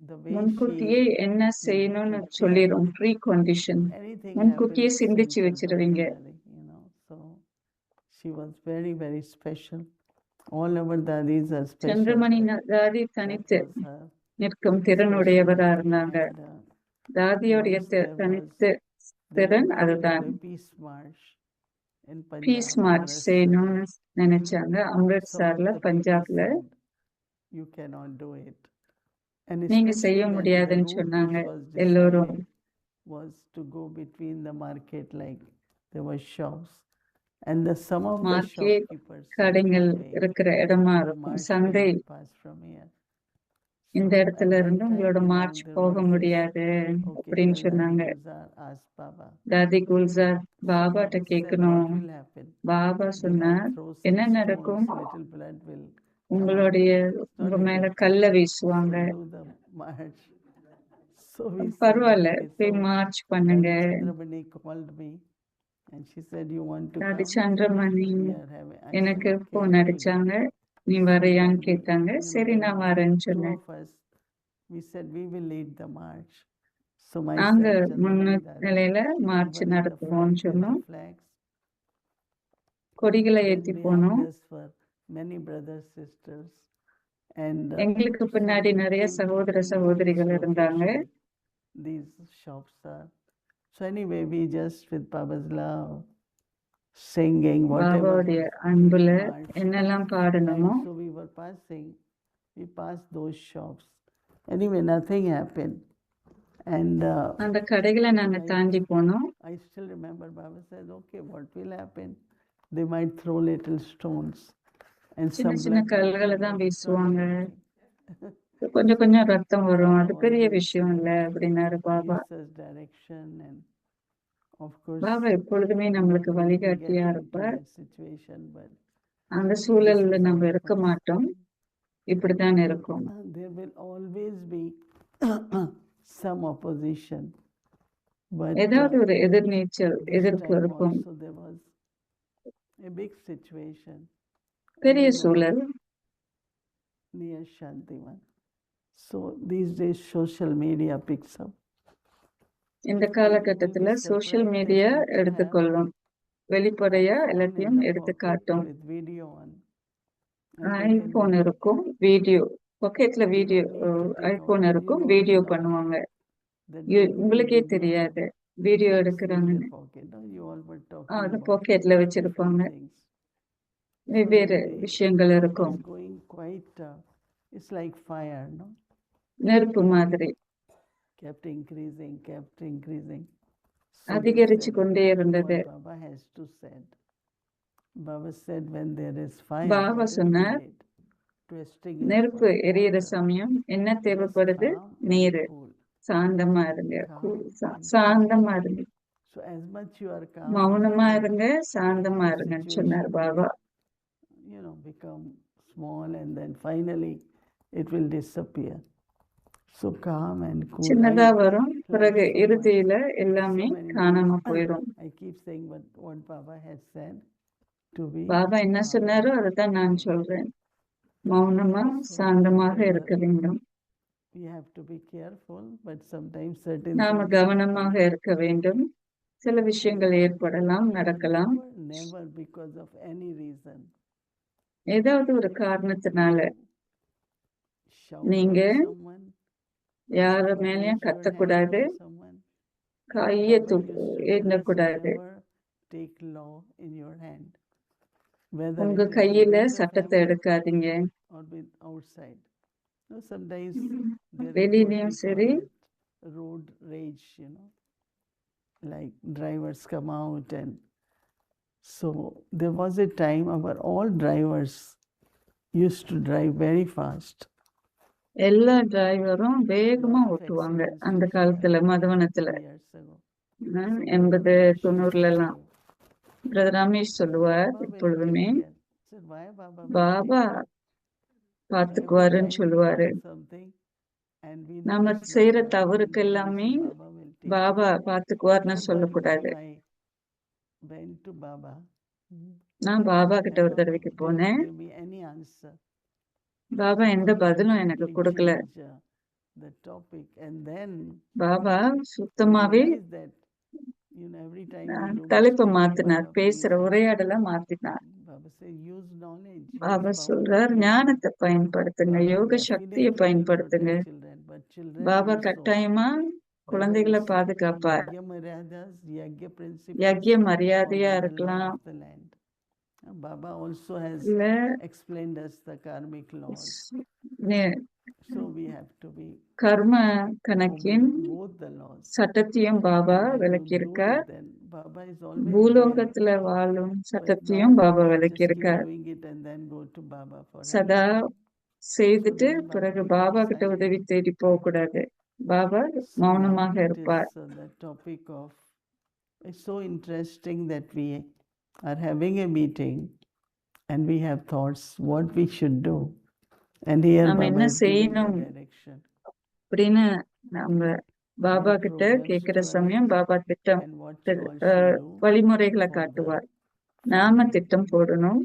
the way முன்கூட்டியே she என்ன செய்யணும்னு prepare, சொல்லிடும். ப்ரீ கண்டிஷன் anything முன்கூட்டியே happens, சிந்திச்சு send வச்சிருவீங்க. Chandramani Dadi, you know. So she was very special. All our dadis are special. Chandramani தாதி That தனித்து was her நிற்கும் திறனுடையவரா specialty. இருந்தாங்க. And தாதியோடைய once there was, தனித்து they திறன் wanted to அதுதான். do a peace march in peace Punjab, march Amritsar. செய்யணும்னு நினைச்சாங்க. Some அம்ரிட்சர்ல of the people பஞ்சாப்ல. said, you cannot do it. And நீங்க especially செய்ய when the முடியாதுன்னு route சொன்னாங்க which was எல்லோரும். decided was to go between the market, like there were shops, and some of the market shopkeepers said, கடைகள் okay, இருக்கிற இடமா your இருக்கும். march சந்தை cannot pass from here. இந்த So at இடத்துல that இருந்து time, உங்களோட you know, மார்ச் there போக was this முடியாது அப்படின்னு occasional Dadi சொன்னாங்க. Gulzar asked Baba. தாதி குல்சார் So பாபாட்ட Baba said, கேட்கணும். what will happen? Baba They சொன்னார் might throw என்ன some நடக்கும், stones, little blood will come out. உங்களுடைய It's not உங்க a மேல big thing. கல்ல So வீசுவாங்க. do the march. So we said, பரவாயில்ல okay. போய் So மார்ச் பண்ணுங்க. Dadi Chandramani called me and she said, you want to தாதி come? Chandramani We are having. I said, எனக்கு okay, phone I will go. அடிச்சாங்க. நீ So வரையான்னு then we, கேட்டாங்க. you know, சரி when நான் வரேன்னு two சொன்னேன். of us, we said we will lead the march. So நாங்க myself, Chandramani Dadi, முன்னிலையில we March were in the நடத்துவோம்னு front with சொன்னோம். the flags. கொடிகளை Then ஏத்தி behind போனோம். us were many brothers, sisters, and எங்களுக்கு so பின்னாடி we நிறைய came to சகோதர think of this சகோதரிகள் இருந்தாங்க. location. These shops are. So anyway, we just with Baba's love, singing whatever பாபாவுடைய was அன்புல march. என்னெல்லாம் பாடணுமோ And so we were passing, we passed those shops. Anyway, nothing happened. And அந்த கடைகளை நாங்க தாண்டி போனோம். I still remember Baba said, okay, what will happen? They might throw little stones and சின்ன some சின்ன blood will கல்களை come, தான் but it's not a வீசுவாங்க. big thing. கொஞ்சம் கொஞ்சம் ரத்தம் வரும். அது Baba பெரிய always விஷயம் இல்ல அப்படின்னாரு Baba. gives us direction and Of course, Baba எப்பொழுதுமே not நம்மளுக்கு going to get வழிகாட்டியா into இருப்பார். that situation, but அந்த this சூழல்ல is நம்ம our இருக்க path. மாட்டோம். இப்படித்தான் இருக்கும். There will always be some opposition, but ஏதாவது ஒரு எதிர்நீச்சல், this எதிர்ப்பு time இருக்கும். also there was a big situation பெரிய in சூழல். near Shantivan. So these days social media picks up. இந்த காலகட்டத்துல சோஷியல் மீடியா எடுத்துக்கொள்ளும். வெளிப்படையா எல்லாத்தையும் எடுத்து காட்டும். With video on. ஐபோன் இருக்கும், வீடியோ பாக்கெட்ல வீடியோ ஐபோன் இருக்கும், வீடியோ பண்ணுவாங்க. உங்களுக்கே தெரியாது வீடியோ எடுக்கிறாங்கன்னு. அது பாக்கெட்ல வச்சிருப்பாங்க. வெவ்வேறு விஷயங்கள் இருக்கும். It's like fire, no? நெருப்பு மாதிரி Kept increasing. அதிகரிச்சு கொண்டே இருந்தது. Baba has to said. Baba said when there is fire, Baba what is சொன்னார், needed? Twisting is நெருப்பு for எரியிற water. சமயம் என்ன தேவைப்படுது? Calm and நீரு. cool. சாந்தமா இருங்க, Calm and சாந்தமா இருங்க, So as much you are calm, Mounama and இருங்க, சாந்தமா இருங்கன்னு சொன்னார் Baba. become small and then finally it will disappear. So calm and cool. சின்னதா வரும், பிறகு so much. இறுதியில எல்லாமே So many காணாம times போயிடும். I keep saying what Baba has said to be Baba என்ன calm. சொன்னாரோ அதைத்தான் நான் சொல்றேன். மௌனமா சாந்தமாக இருக்க வேண்டும். We have to be careful, but sometimes certain நாம things கவனமாக இருக்க வேண்டும். சில விஷயங்கள் ஏற்படலாம், நடக்கலாம். never because of any reason. ஏதாவது ஒரு காரணத்தினால Shout நீங்க on someone, யார raise மேலயும் your hand கத்தக்கூடாது, on someone. கைய Baba used to tell us ஏந்தக்கூடாது. never take law in your hand, whether உங்க it is கையில within the சட்டத்தை family எடுக்காதீங்க. or with outside. No, sometimes there is what we வெளியிலயும் call சரி, it road rage, like drivers come out, and so there was a time our all drivers used to drive very fast. எல்லா டிரைவரும் வேகமா Lot of ஓட்டுவாங்க accidents அந்த used to காலத்துல, happen மதுவனத்துல. years ago. 80, Ramesh 90 எல்லாம். used to brother Ramesh சொல்லுவார் Baba will எப்பொழுதுமே, take care. I said, why Baba will Baba take care? Every பாத்துக்குவாருன்னு time we சொல்லுவாரு. do something and we நாம notice செய்யற not to, தவறுக்கு then we எல்லாமே say Baba will take care. Baba பாத்துக்குவார்னு So சொல்லக்கூடாது. one time I went to Baba. நான் பாபா கிட்ட And ஒரு Baba தடவைக்கு didn't போனேன். give me any answer. Baba எந்த He பதிலும் எனக்கு completely கொடுக்கல. changed the topic, and then Baba I சுத்தமாவே realized that every time we do தலைப்பை mistake, மாத்தினார், Baba பேசுற brings it. உரையாடல மாத்தினார். Baba say use knowledge, Baba use power சொல்றார், of wisdom. ஞானத்தை பயன்படுத்துங்க, Baba யோக சக்தியை definitely will பயன்படுத்துங்க. protect children, but children Baba also, கட்டாயமா whether குழந்தைகளை it's பாதுகாப்பார். Yagya Maryadas, Yagya principles, யக்ய or மரியாதையா by the law இருக்கலாம், of the land. Baba also has இல்ல explained us the karmic laws. நே- So we have to be கர்ம obey கணக்கின் both the laws. சட்டத்தையும் Baba When I don't do விளக்கியிருக்கார். it, then Baba is always there. பூலோகத்துல வாழும் But சட்டத்தையும் not Baba just keep விளக்கியிருக்கார். doing it and then go to Baba for help. சதா செய்துட்டு then Baba பிறகு becomes Baba கிட்ட silent. உதவி தேடி போக கூடாது. பாபா So மௌனமாக now it இருப்பார். is the topic of, it's so interesting that we are having a meeting and we have thoughts what we should do. And here நாம Baba என்ன is giving the செய்யணும் direction. அப்படின்னு நம்ம Baba Give கிட்ட programs கேட்கிற to us சமயம் பாபா திட்டம் and what you all should do வழிமுறைகளை for the காட்டுவார். நாம திட்டம் போடணும்,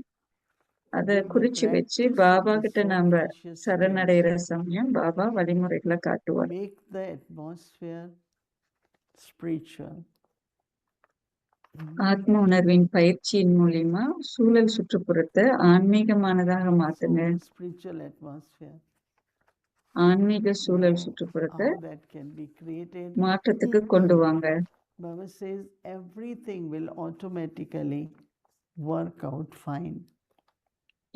அதை with the குறிச்சு வச்சு practice of பாபா the கிட்ட soul நாம conscious சரணடைகிற skills. சமயம் பாபா வழிமுறைகளை காட்டுவார். Make the atmosphere spiritual. ஆத்ம உணர்வின் பயிற்சியின் மூலியமா சூழல் சுற்றுப்புறத்தை ஆன்மீகமானதாக So மாத்துங்க. spiritual atmosphere. ஆன்மீக சூழல் Now, சுற்றுப்புறத்தை how that can be created? மாற்றத்துக்கு கொண்டு வாங்க. Baba says everything will automatically work out fine.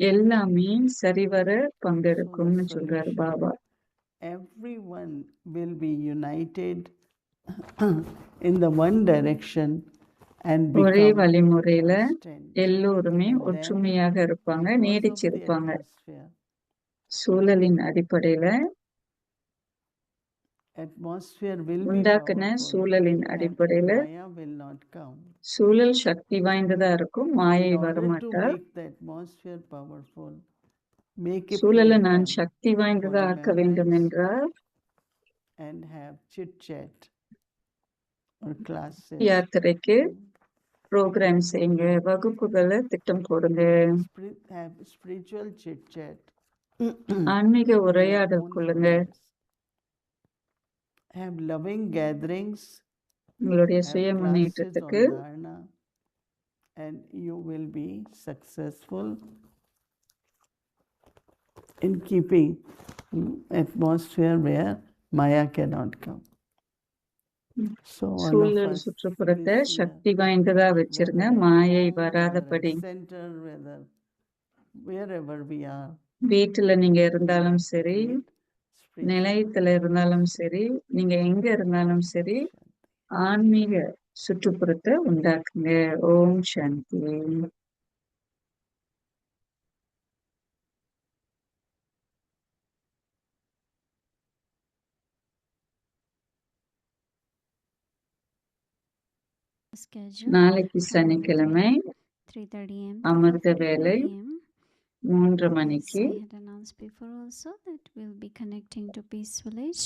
எல்லாமே சரிவர So the பங்கெடுக்கும்னு சொல்றாரு solution, Baba. everyone will be united in the one direction and ஒரே become வழிமுறையில constant. எல்லோருமே And then ஒற்றுமையாக இருப்பாங்க, because of the நீடிச்சிருப்பாங்க. atmosphere, சூழலின் அடிப்படையில atmosphere will be உண்டாக்குன powerful சூழலின் and அடிப்படையில Maya will not come. சூழல் சக்தி வாய்ந்ததா இருக்கும், மாயை In order to வரமாட்டா. make the atmosphere powerful, make a சூழலை நான் program சக்தி வாய்ந்ததா for ஆக்க வேண்டும் members என்றால் and have chit chat or classes. யாத்திரைக்கு ப்ரோக்ராம் செய்யுங்க, வகுப்புகளை திட்டம் போடுங்க, Have spiritual chit chat. ஆன்மீக in your உரையாடல் own கொள்ளுங்க, progress. Have loving gatherings, உங்களுடைய have சுய classes முன்னேற்றத்துக்கு. on dharana, and you will be successful in keeping atmosphere where Maya cannot come. So all of சூழல் us சுற்றுப்புறத்தை this year, சக்தி வாய்ந்ததா வச்சிருங்க, whether at மாயை home or வராதபடி. at center, wherever we are, வீட்டுல நீங்க இருந்தாலும் சரி, create spiritual நிலையத்துல இருந்தாலும் சரி, நீங்க எங்க இருந்தாலும் சரி, ஆன்மீக சுற்றுப்புறத்தை உண்டாக்குங்க. ஓம் சாந்தி. Schedule நாளைக்கு from சனிக்கிழமை 3:30 am அமிர்த to 4:30 வேலை p.m. 3 As மணிக்கு I had announced before also that we'll be connecting to Peace Village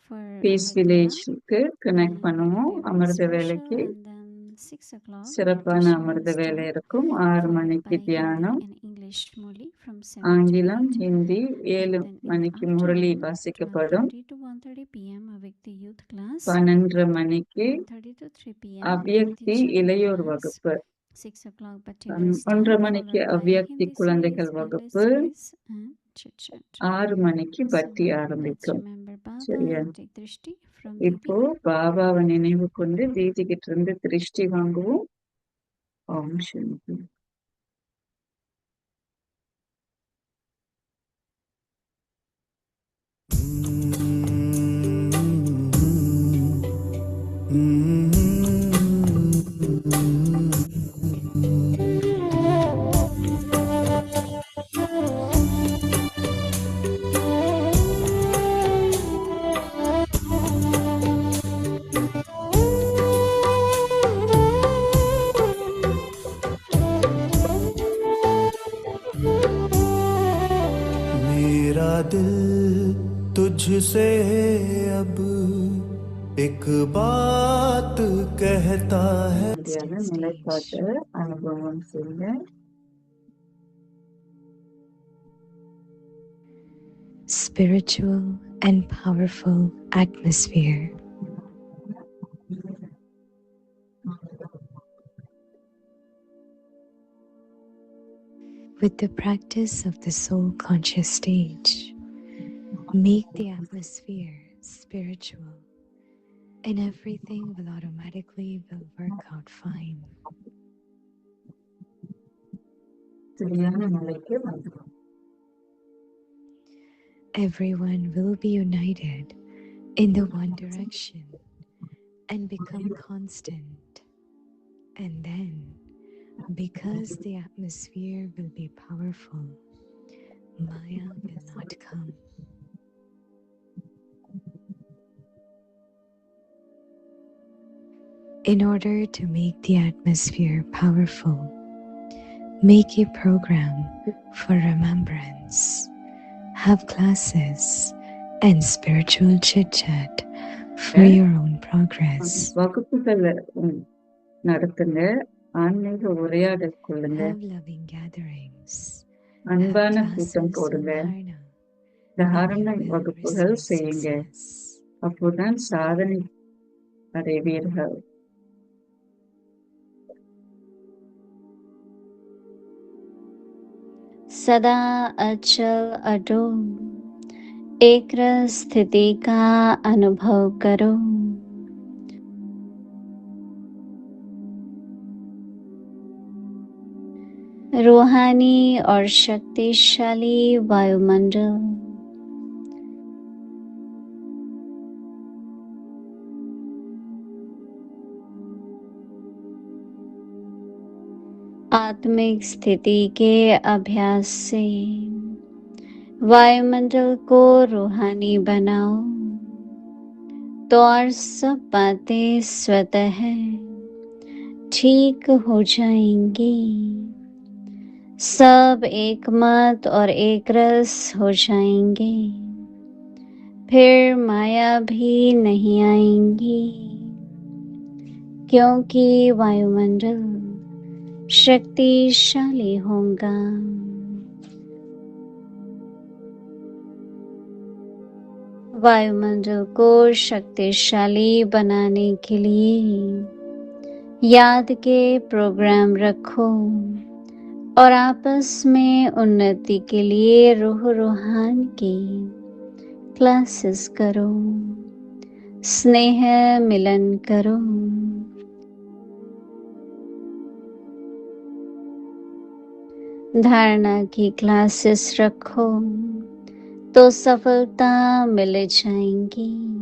for peace Avidya வில்லேஜுக்கு கனெக்ட் and பண்ணுவோம். very அமிர்த special, வேலைக்கு and then 6 o'clock சிறப்பான meditation அமிர்த will வேலை start, இருக்கும். 6 followed மணிக்கு by Hindi தியானம், and English Murli from 7 to ஆங்கிலம் 8. Hindi And 7 then in the மணிக்கு Murali afternoon, வாசிக்கப்படும். 12:30 to 1:30 p.m. Avikti Youth Class, 12:30 மணிக்கு 1:30 to 3 p.m. அவ்யக்தி Avikti Children இளையோர் Class, வகுப்பு, 6 o'clock Bhakti will 1:30 start, மணிக்கு followed by அவ்யக்தி Hindi குழந்தைகள் series, English வகுப்பு, series and chit chat. 6 மணிக்கு So பக்தி let's ஆரம்பிக்கும். remember Baba சரியா? and take drishti from இப்போ Didi. பாபாவை நினைவு கொண்டு தீதி கிட்ட இருந்து திருஷ்டி வாங்குவோம். ஓம் சாந்தி. मेरा दिल तुझसे अब एक बात कहता है. சரியான நிலைப்பாட்டை அனுபவம் செய்யுங்க. Spiritual and powerful atmosphere. With the practice of the soul conscious stage, make the atmosphere spiritual and everything will automatically work out fine. சரியான நிலைக்கு வந்துடும். Everyone will be united in the one direction and become constant. And then, because the atmosphere will be powerful, Maya will not come. In order to make the atmosphere powerful, make a program for remembrance, have classes and spiritual chit-chat for your own progress. வகுப்புகளை நடத்துங்க, ஆன்மீக உரையாடல் கொள்ளுங்க, Have loving gatherings, அன்பான have கூட்டம் classes போடுங்க, on Dharana, தாரண and you will வகுப்புகள் receive செய்யுங்க. success. அப்போதான் சாதனை அடைவீர்கள். सदा अचल अडोल एक रस स्थिति का अनुभव करो। रूहानी और शक्तिशाली वायुमंडल आत्मिक स्थिति के अभ्यास से वायुमंडल को रूहानी बनाओ। तो और सब बातें स्वतः ठीक हो जाएंगी। सब एक मत और एक रस हो जाएंगे। फिर माया भी नहीं आएंगी, क्योंकि वायुमंडल शक्तिशाली होगा। वायुमंडल को शक्तिशाली बनाने के लिए याद के प्रोग्राम रखो और आपस में उन्नति के लिए रूहान की क्लासेस करो, स्नेह मिलन करो। धारणा की क्लासेस रखो तो सफलता मिल जाएंगी।